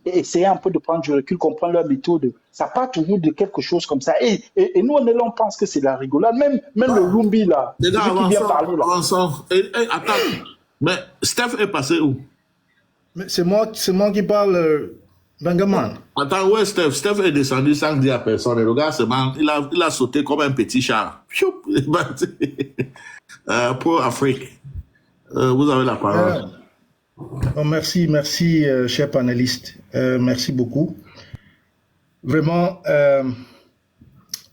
essayer un peu de prendre du recul, comprendre leur méthode. Ça part toujours de quelque chose comme ça. Et nous, on pense que c'est la rigolade. Même le Lumbi, là, Les gars, celui qui vient parler, là. avançons. Attends, mais Steph est passé où? Mais c'est moi qui parle, Bengaman. Attends, ouais, Steph est descendu sans dire à personne. Et le gars, il a sauté comme un petit chat. Pioup, il est parti. Pour Afrique. Vous avez la parole. Oh, merci, cher panéliste. Merci beaucoup. Vraiment,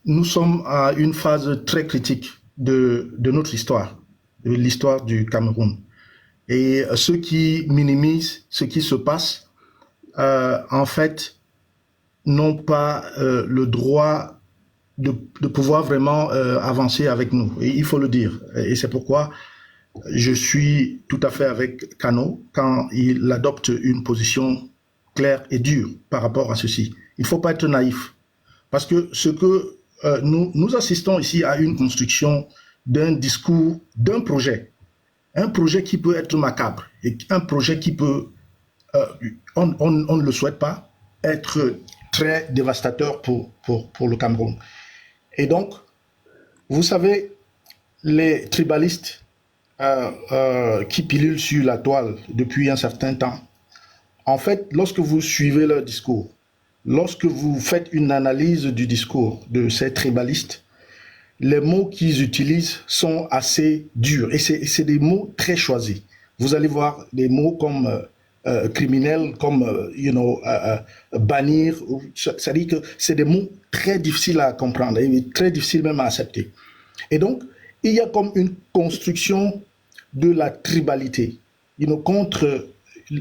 nous sommes à une phase très critique de notre histoire, de l'histoire du Cameroun. Et ceux qui minimisent ce qui se passe, en fait, n'ont pas le droit de pouvoir vraiment avancer avec nous. Et il faut le dire. Et c'est pourquoi je suis tout à fait avec Kano quand il adopte une position claire et dure par rapport à ceci. Il ne faut pas être naïf. Parce que ce que nous assistons ici à une construction d'un discours, d'un projet. Un projet qui peut être macabre et un projet qui peut, on ne le souhaite pas, être très dévastateur pour le Cameroun. Et donc, vous savez, les tribalistes qui pilulent sur la toile depuis un certain temps, en fait, lorsque vous suivez leur discours, lorsque vous faites une analyse du discours de ces tribalistes, les mots qu'ils utilisent sont assez durs et c'est des mots très choisis. Vous allez voir des mots comme criminel, comme bannir, c'est-à-dire que c'est des mots très difficiles à comprendre et très difficiles même à accepter. Et donc, il y a comme une construction de la tribalité contre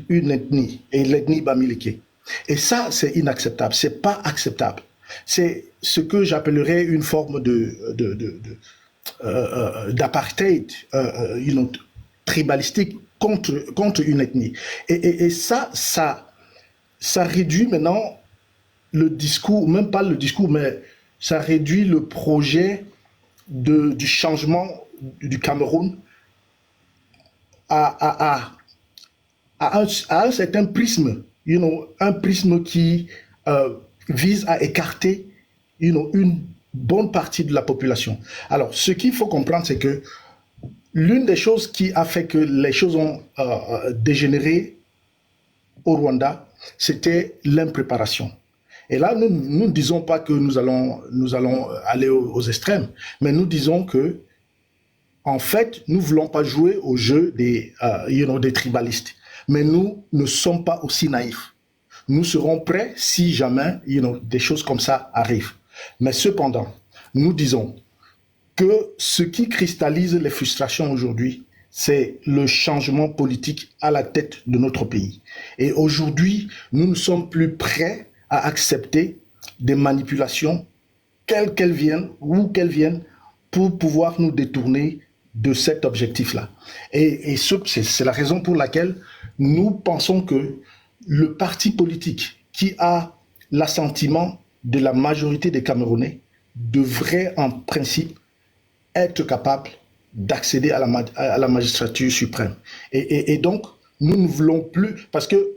une ethnie et l'ethnie bamileke. Et ça, c'est inacceptable, c'est pas acceptable. C'est ce que j'appellerais une forme d'apartheid tribalistique contre une ethnie. Et ça réduit maintenant le discours, même pas le discours, mais ça réduit le projet du changement du Cameroun à un certain prisme, un prisme qui vise à écarter une bonne partie de la population. Alors, ce qu'il faut comprendre, c'est que l'une des choses qui a fait que les choses ont dégénéré au Rwanda, c'était l'impréparation. Et là, nous ne disons pas que nous allons aller aux extrêmes, mais nous disons que, en fait, nous ne voulons pas jouer au jeu des tribalistes. Mais nous ne sommes pas aussi naïfs. Nous serons prêts si jamais des choses comme ça arrivent. Mais cependant, nous disons que ce qui cristallise les frustrations aujourd'hui, c'est le changement politique à la tête de notre pays. Et aujourd'hui, nous ne sommes plus prêts à accepter des manipulations, quelles qu'elles viennent, où qu'elles viennent, pour pouvoir nous détourner de cet objectif-là. Et c'est la raison pour laquelle nous pensons que le parti politique qui a l'assentiment de la majorité des Camerounais devrait en principe être capable d'accéder à la magistrature suprême. Et donc, nous ne voulons plus, parce que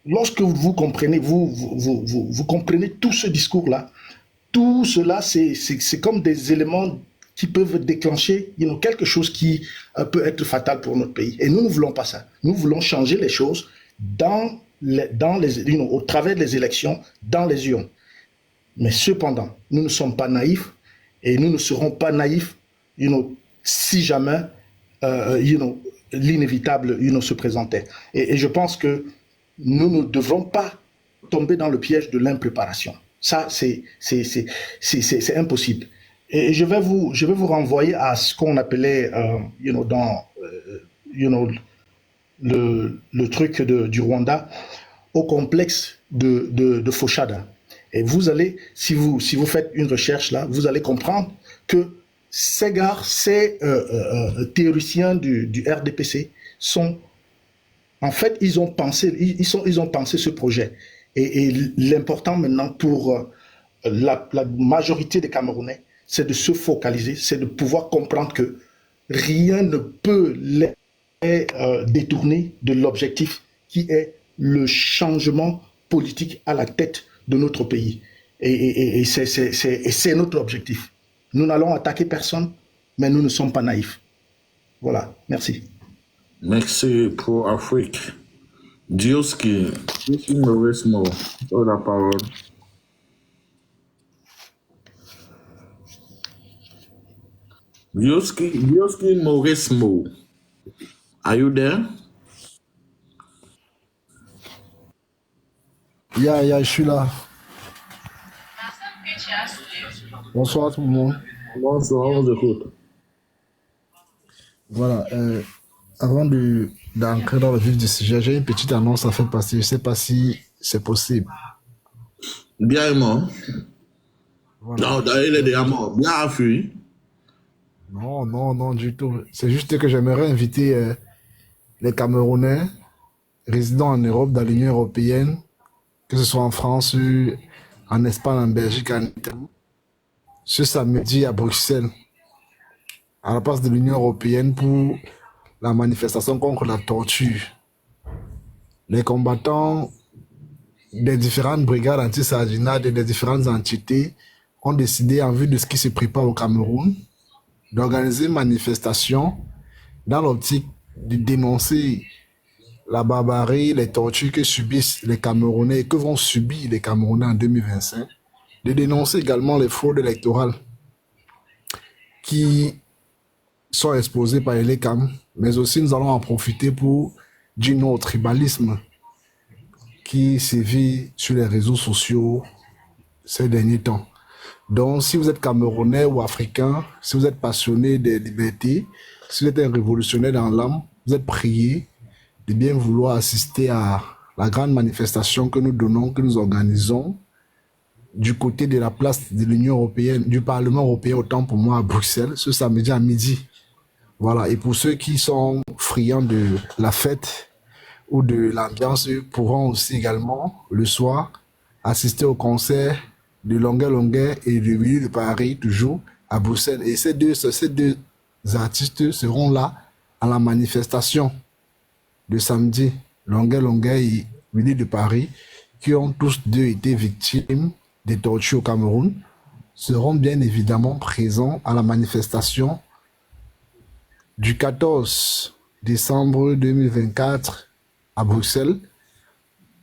lorsque vous comprenez, vous comprenez tout ce discours-là, tout cela, c'est comme des éléments qui peuvent déclencher quelque chose qui peut être fatal pour notre pays. Et nous ne voulons pas ça. Nous voulons changer les choses au travers des élections, dans les urnes. Mais cependant, nous ne sommes pas naïfs et nous ne serons pas naïfs si jamais l'inévitable se présentait. Et je pense que nous ne devrons pas tomber dans le piège de l'impréparation. Ça, c'est impossible. Et je vais vous renvoyer à ce qu'on appelait, dans le truc du Rwanda, au complexe de Foshada. Et vous allez, si vous faites une recherche là, vous allez comprendre que ces gars, ces théoriciens du RDPC sont, en fait, ils ont pensé ce projet. Et l'important maintenant pour la majorité des Camerounais, c'est de se focaliser, c'est de pouvoir comprendre que rien ne peut les détourner de l'objectif qui est le changement politique à la tête de notre pays. Et c'est notre objectif. Nous n'allons attaquer personne, mais nous ne sommes pas naïfs. Voilà, merci. Merci pour Afrique. Dioski, une mauvaise mot. La parole. Dioski Mauresmo. Are you there? Je suis là. Bonsoir tout le monde. Bonsoir, on vous écoute. Voilà, avant d'entrer dans le vif du sujet, j'ai une petite annonce à faire passer. Je ne sais pas si c'est possible. Bien est mort. Voilà. Non, il est déjà mort. Bien a fui. Non, du tout. C'est juste que j'aimerais inviter les Camerounais résidant en Europe, dans l'Union européenne, que ce soit en France, en Espagne, en Belgique, en Italie, ce samedi à Bruxelles, à la place de l'Union européenne pour la manifestation contre la torture. Les combattants des différentes brigades anti-Sarginade et des différentes entités ont décidé, en vue de ce qui se prépare au Cameroun, d'organiser une manifestation dans l'optique de dénoncer la barbarie, les tortures que subissent les Camerounais et que vont subir les Camerounais en 2025, de dénoncer également les fraudes électorales qui sont exposées par les CAM, mais aussi nous allons en profiter pour dire non au tribalisme qui sévit sur les réseaux sociaux ces derniers temps. Donc, si vous êtes Camerounais ou Africain, si vous êtes passionné des libertés, si vous êtes un révolutionnaire dans l'âme, vous êtes prié de bien vouloir assister à la grande manifestation que nous donnons, que nous organisons du côté de la place de l'Union européenne, du Parlement européen, autant pour moi à Bruxelles, ce samedi à midi. Voilà. Et pour ceux qui sont friands de la fête ou de l'ambiance, pourront aussi également, le soir, assister au concert de Longuet et de Willy de Paris, toujours à Bruxelles. Et ces deux artistes seront là à la manifestation de samedi. Longuet et Willy de Paris, qui ont tous deux été victimes des tortures au Cameroun, seront bien évidemment présents à la manifestation du 14 décembre 2024 à Bruxelles,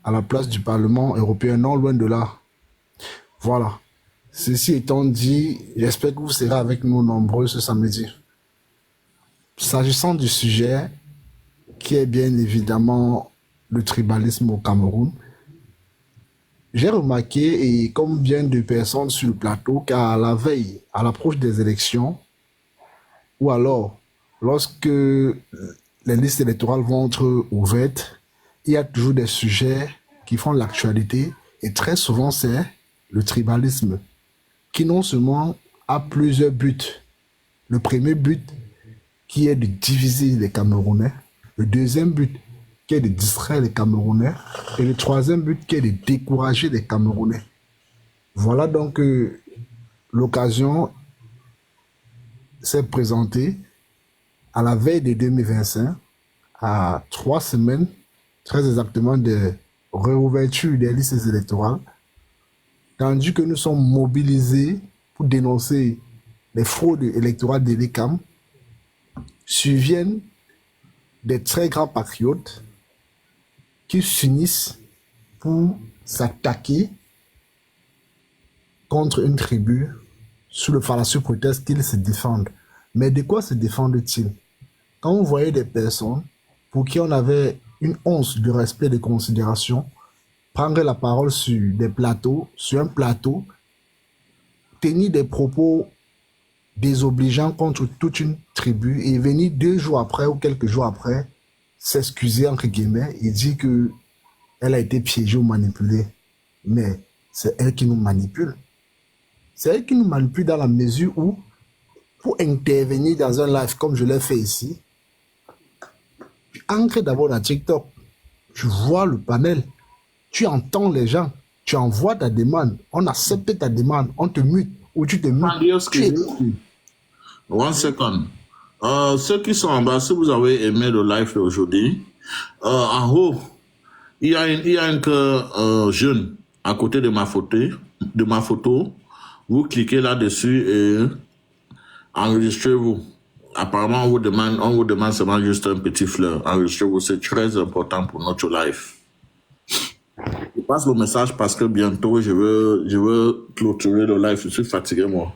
à la place du Parlement européen, non loin de là. Voilà. Ceci étant dit, j'espère que vous serez avec nous nombreux ce samedi. S'agissant du sujet, qui est bien évidemment le tribalisme au Cameroun, j'ai remarqué, et comme bien de personnes sur le plateau, qu'à la veille, à l'approche des élections, ou alors lorsque les listes électorales vont être ouvertes, il y a toujours des sujets qui font l'actualité, et très souvent c'est le tribalisme, qui non seulement a plusieurs buts. Le premier but qui est de diviser les Camerounais, le deuxième but qui est de distraire les Camerounais, et le troisième but qui est de décourager les Camerounais. Voilà donc l'occasion s'est présentée à la veille de 2025, à 3 semaines, très exactement, de réouverture des listes électorales, tandis que nous sommes mobilisés pour dénoncer les fraudes électorales de l'ECAM, surviennent des très grands patriotes qui s'unissent pour s'attaquer contre une tribu sous le fallacieux prétexte qu'ils se défendent. Mais de quoi se défendent-ils? Quand vous voyez des personnes pour qui on avait une once de respect et de considération prendre la parole sur des plateaux, sur un plateau, tenir des propos désobligeants contre toute une tribu et venir 2 jours après ou quelques jours après s'excuser entre guillemets et dire que elle a été piégée ou manipulée. Mais c'est elle qui nous manipule. C'est elle qui nous manipule dans la mesure où, pour intervenir dans un live comme je l'ai fait ici, tu entres d'abord dans TikTok, tu vois le panel, tu entends les gens, tu envoies ta demande, on accepte ta demande, on te mute ou tu te mutes. One second. Ceux qui sont en bas, si vous avez aimé le live d'aujourd'hui, en haut, Il y a un cœur jeune à côté de ma photo. Vous cliquez là-dessus et enregistrez-vous. Apparemment, on vous demande seulement juste un petit fleur. Enregistrez-vous, c'est très important pour notre life. Je passe le message parce que bientôt, je veux clôturer le live. Je suis fatigué, moi.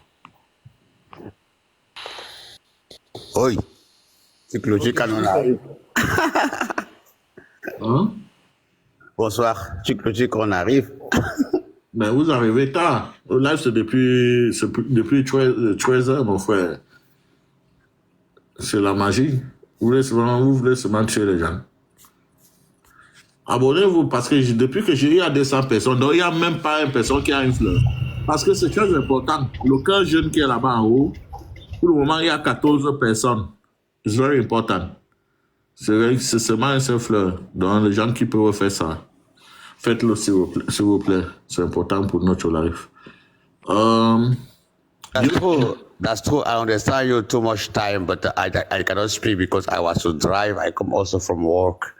Oui. C'est clôture quand on arrive. Hein? Bonsoir. Tu clôtures quand on arrive. Mais vous arrivez tard. Le live, c'est depuis 13 heures, mon frère. C'est la magie. Vous voulez seulement tuer les gens. Abonnez-vous parce que depuis que j'ai eu à 200 personnes, donc il n'y a même pas une personne qui a une fleur. Parce que c'est très important. Le cœur jeune qui est là-bas en haut, pour le moment, il y a 14 personnes. It's very important. C'est seulement une seule fleur. Donc les gens qui peuvent faire ça, faites-le s'il vous plaît. C'est important pour notre life. That's true. I understand you too much time, but I cannot speak because I was to drive. I come also from work.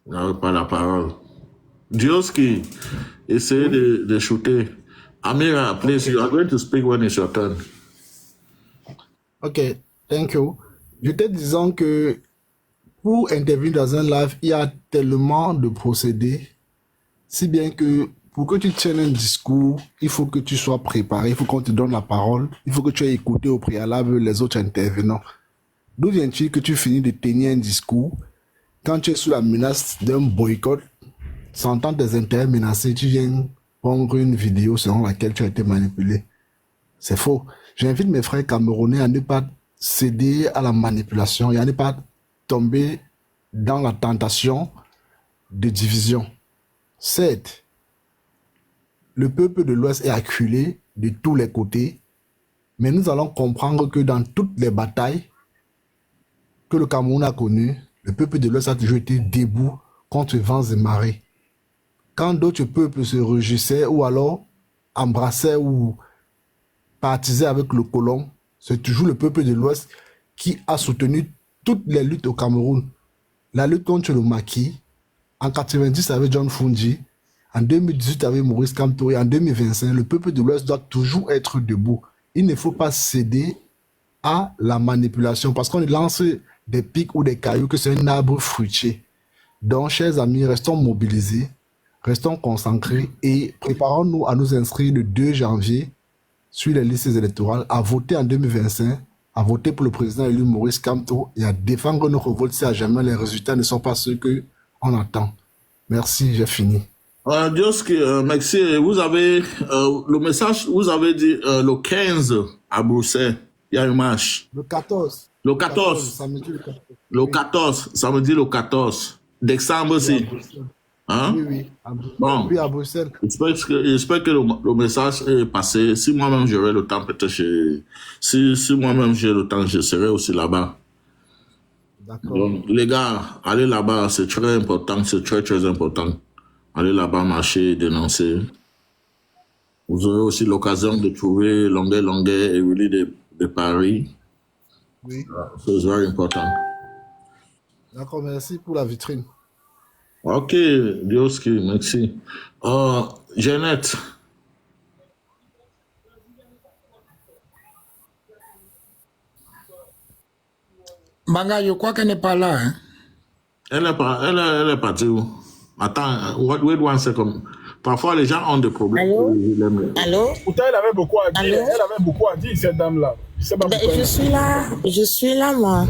Non, pas la parole. Dioski, essayez de shooter. Amira, please, you are going to speak when it's your turn. Ok, thank you. Je te disant que pour intervenir dans un live, il y a tellement de procédés, si bien que pour que tu tiennes un discours, il faut que tu sois préparé, il faut qu'on te donne la parole, il faut que tu aies écouté au préalable les autres intervenants. D'où vient-il que tu finis de tenir un discours quand tu es sous la menace d'un boycott, sentant tes intérêts menacés, tu viens prendre une vidéo selon laquelle tu as été manipulé? C'est faux. J'invite mes frères camerounais à ne pas céder à la manipulation et à ne pas tomber dans la tentation de division. Certes, le peuple de l'Ouest est acculé de tous les côtés, mais nous allons comprendre que dans toutes les batailles que le Cameroun a connues, le peuple de l'Ouest a toujours été debout contre vents et marées. Quand d'autres peuples se réjouissaient ou alors embrassaient ou partisaient avec le colon, c'est toujours le peuple de l'Ouest qui a soutenu toutes les luttes au Cameroun. La lutte contre le maquis, en 90 avec John Fungi, en 2018 avec Maurice Kamto et en 2025, le peuple de l'Ouest doit toujours être debout. Il ne faut pas céder à la manipulation parce qu'on lance des pics ou des cailloux que c'est un arbre fruitier. Donc, chers amis, restons mobilisés, restons concentrés et préparons-nous à nous inscrire le 2 janvier sur les listes électorales, à voter en 2025, à voter pour le président élu Maurice Kamto et à défendre nos révoltes si à jamais les résultats ne sont pas ceux qu'on attend. Merci, j'ai fini. Dioski, merci. Vous avez le message, vous avez dit le 15 à Bruxelles, il y a un match. Le 14. Le 14. Samedi le 14. Le 14, samedi le 14 décembre aussi. Hein? Oui, oui. Bon. Oui, à Bruxelles. J'espère que le message est passé. Si moi-même j'aurai le temps, peut-être si moi-même j'ai le temps, je serai aussi là-bas. D'accord. Donc, les gars, allez là-bas, c'est très important, c'est très très important. Allez là-bas, marcher, dénoncer. Vous aurez aussi l'occasion de trouver Longuet et Willy de Paris. Oui. C'est very important. D'accord, merci pour la vitrine. Ok, Dioski, merci. Jeannette. Banga, je crois qu'elle n'est pas là. Hein? Elle est partie où? Attends, wait one second. Parfois, les gens ont des problèmes. Allô? Pourtant, elle avait beaucoup à dire. Allô? Elle avait beaucoup à dire, cette dame-là. Je sais pas pourquoi. Je suis là, moi.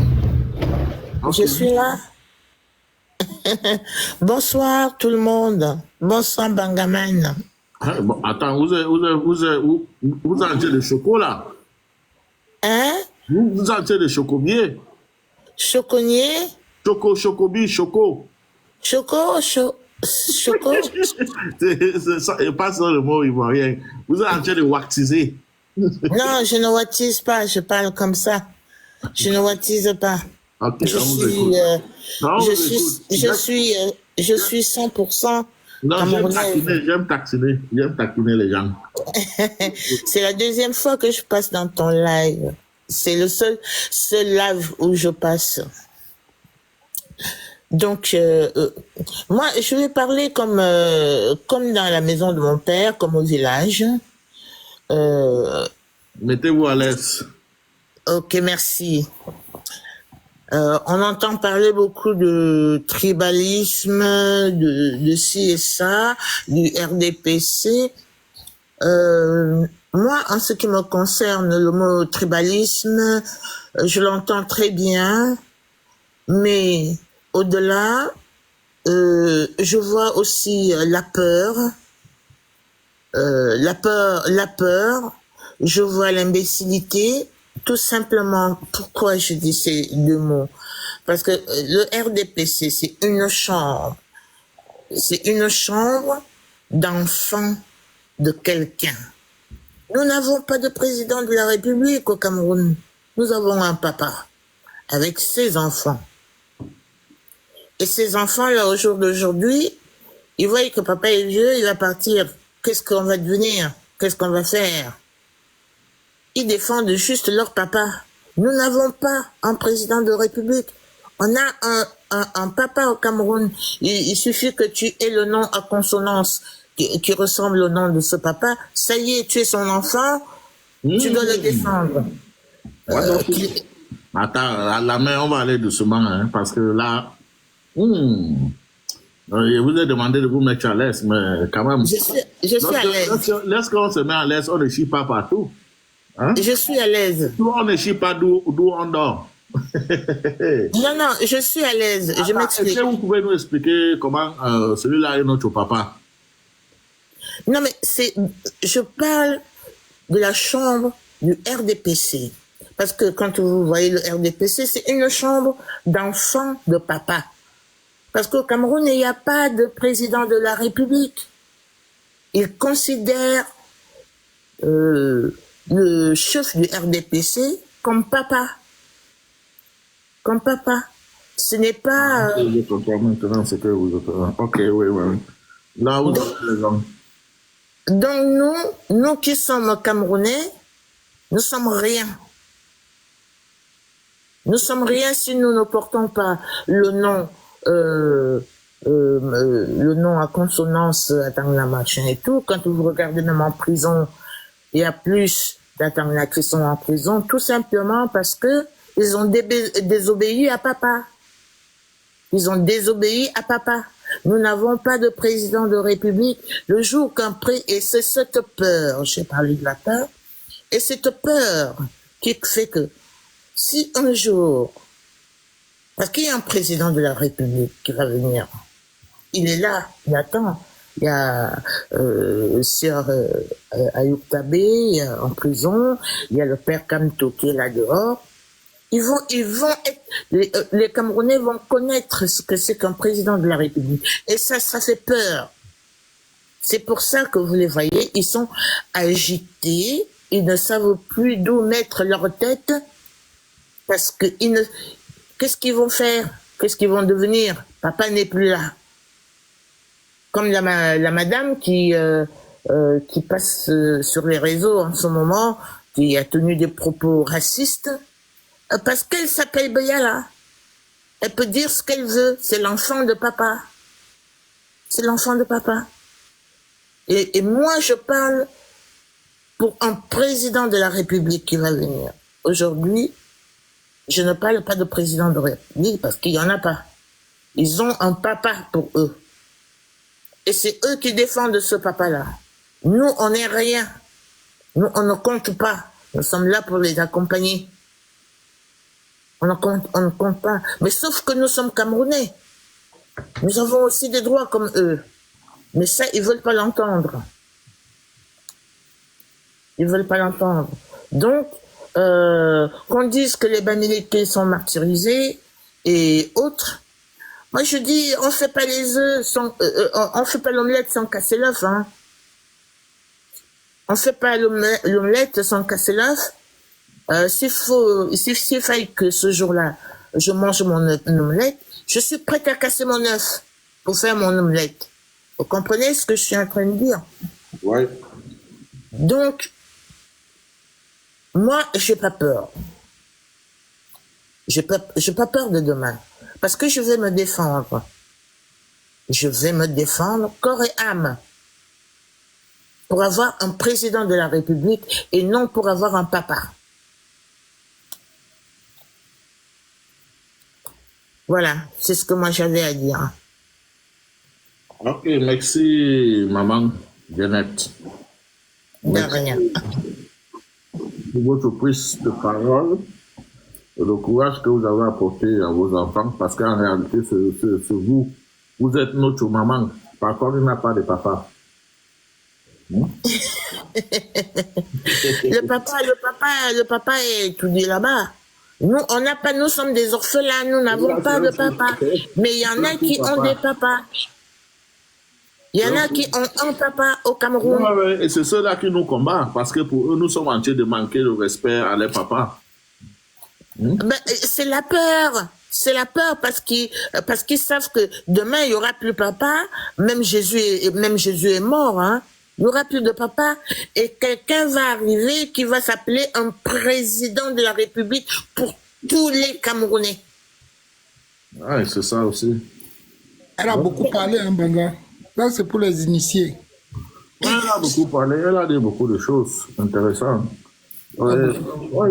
Okay. Je suis là. Bonsoir, tout le monde. Bonsoir, Bangaman. Bon, attends, vous avez des chocolats? Hein? Vous avez des chocobiers? Choconnier? Chocobi, choco. Choco? C'est ça, et pas ça le mot ivoirien. Vous êtes en train de wactiser. Non, je ne wattise pas, je parle comme ça. Je ne wattise pas. Okay, je suis 100% non, camerounais. J'aime taquiner les gens. C'est la deuxième fois que je passe dans ton live. C'est le seul live où je passe. Donc, moi, je vais parler comme dans la maison de mon père, comme au village. Mettez-vous à l'aise. Ok, merci. On entend parler beaucoup de tribalisme, de ci et ça, du RDPC. Moi, en ce qui me concerne, le mot tribalisme, je l'entends très bien, mais au-delà, je vois aussi la peur, je vois l'imbécilité. Tout simplement, pourquoi je dis ces deux mots? Parce que le RDPC, c'est une chambre d'enfants de quelqu'un. Nous n'avons pas de président de la République au Cameroun. Nous avons un papa avec ses enfants. Et ces enfants-là, au jour d'aujourd'hui, ils voient que papa est vieux, il va partir. Qu'est-ce qu'on va devenir? Qu'est-ce qu'on va faire? Ils défendent juste leur papa. Nous n'avons pas un président de République. On a un papa au Cameroun. Il suffit que tu aies le nom à consonance qui ressemble au nom de ce papa. Ça y est, tu es son enfant, tu dois le défendre. Attends, la main, on va aller doucement, hein, parce que là, je vous ai demandé de vous mettre à l'aise, mais quand même. Je suis à l'aise. Lorsqu'on se met à l'aise, on ne chie pas partout. Hein? Je suis à l'aise. On ne chie pas d'où on dort. Non, je suis à l'aise. Je m'explique. Est-ce que vous pouvez nous expliquer comment celui-là est notre papa? Non, mais je parle de la chambre du RDPC. Parce que quand vous voyez le RDPC, c'est une chambre d'enfants de papa. Parce qu'au Cameroun, il n'y a pas de président de la République. Ils considèrent le chef du RDPC comme papa. Comme papa. Ce n'est pas... Je comprends maintenant ce que vous êtes... Ok, oui. Là, vous êtes les gens. Donc nous qui sommes Camerounais, nous sommes rien. Nous sommes rien si nous ne portons pas le nom à consonance Atangla machin et tout. Quand vous regardez même en prison, il y a plus d'Atangla qui sont en prison, tout simplement parce que ils ont désobéi à papa. Ils ont désobéi à papa. Nous n'avons pas de président de République. Le jour et c'est cette peur, j'ai parlé de la peur, et cette peur qui fait que si un jour, parce qu'il y a un président de la République qui va venir, il est là, il attend. Il y a Sir Ayoub Tabé en prison, il y a le père Kamto qui est là dehors. Ils vont être, les Camerounais vont connaître ce que c'est qu'un président de la République. Et ça fait peur. C'est pour ça que vous les voyez, ils sont agités, ils ne savent plus d'où mettre leur tête, parce que qu'est-ce qu'ils vont faire? Qu'est-ce qu'ils vont devenir? Papa n'est plus là. Comme la madame qui passe sur les réseaux en ce moment, qui a tenu des propos racistes, parce qu'elle s'appelle Bayala. Elle peut dire ce qu'elle veut. C'est l'enfant de papa. C'est l'enfant de papa. Et moi, je parle pour un président de la République qui va venir. Aujourd'hui, je ne parle pas de président de la République parce qu'il n'y en a pas. Ils ont un papa pour eux. Et c'est eux qui défendent ce papa-là. Nous, on n'est rien. Nous, on ne compte pas. Nous sommes là pour les accompagner. On ne compte pas. Mais sauf que nous sommes Camerounais. Nous avons aussi des droits comme eux. Mais ça, ils veulent pas l'entendre. Ils veulent pas l'entendre. Donc, qu'on dise que les Bamileke sont martyrisés et autres, moi je dis, on fait pas les œufs sans, on fait pas l'omelette sans casser l'œuf, hein. On fait pas l'omelette sans casser l'œuf. S'il faille que ce jour-là, je mange mon omelette, je suis prête à casser mon œuf pour faire mon omelette. Vous comprenez ce que je suis en train de dire? Ouais. Donc, moi, j'ai pas peur. j'ai pas peur de demain. Parce que je vais me défendre. Je vais me défendre corps et âme. Pour avoir un président de la République et non pour avoir un papa. Voilà, c'est ce que moi j'avais à dire. Ok, merci, maman Jeannette. De rien. Pour votre prise de parole et le courage que vous avez apporté à vos enfants, parce qu'en réalité, c'est vous. Vous êtes notre maman. Par contre, il n'a pas de papa. Le papa est étudié là-bas. Nous sommes des orphelins, nous n'avons pas de papa. Mais il y en a qui ont des papas. Il y en a qui ont un papa au Cameroun. Et c'est ceux-là qui nous combattent, parce que pour eux, nous sommes en train de manquer le respect à leurs papas. Ben, c'est la peur. C'est la peur parce qu'ils savent que demain, il n'y aura plus papa. Même Jésus est mort, hein. Il n'y aura plus de papa. Et quelqu'un va arriver qui va s'appeler un président de la République pour tous les Camerounais. Ouais, c'est ça aussi. Elle a beaucoup parlé, hein, Banga. Là, c'est pour les initiés. Ouais, elle a beaucoup parlé. Elle a dit beaucoup de choses intéressantes. Ouais,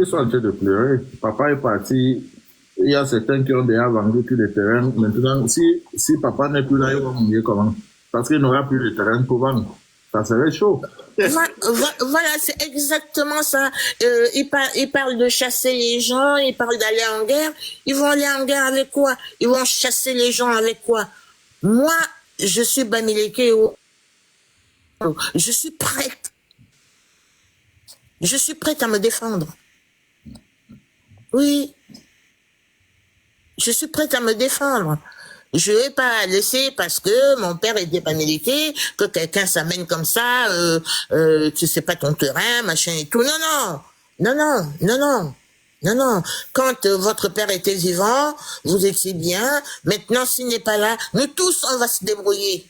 ils sont en train de pleurer. Papa est parti. Il y a certains qui ont déjà vendu tous les terrains. Maintenant, si papa n'est plus là, ils vont mourir comment? Parce qu'il n'aura plus de terrain pour vendre. Ça serait chaud. Voilà, c'est exactement ça. Ils parlent de chasser les gens, ils parlent d'aller en guerre. Ils vont aller en guerre avec quoi? Ils vont chasser les gens avec quoi? Moi, je suis Bamileke. Je suis prête. Je suis prête à me défendre. Oui. Je suis prête à me défendre. Je vais pas laisser parce que mon père était Bamileke, que quelqu'un s'amène comme ça, tu sais pas ton terrain, machin et tout. Non. Quand votre père était vivant, vous étiez bien. Maintenant, s'il n'est pas là, nous tous, on va se débrouiller.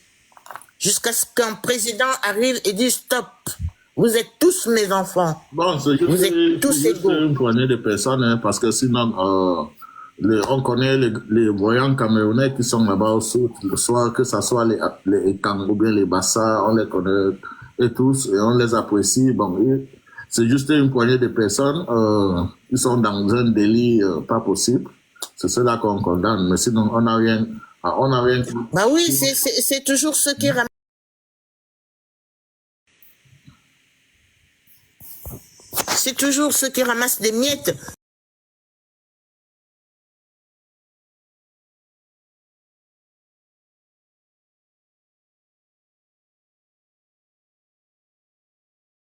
Jusqu'à ce qu'un président arrive et dise stop. Vous êtes tous mes enfants. Bon, c'est juste, vous êtes tous égaux. Une poignée de personnes, hein, parce que sinon, on connaît les voyants camerounais qui sont là-bas aussi, soit que ce soit les Kang ou bien les Bassa, on les connaît et tous, et on les apprécie. Bon, c'est juste une poignée de personnes qui sont dans un délit pas possible. C'est cela qu'on condamne, mais sinon, on n'a rien. Bah oui, c'est toujours ceux qui ramassent. C'est toujours ceux qui ramassent des miettes.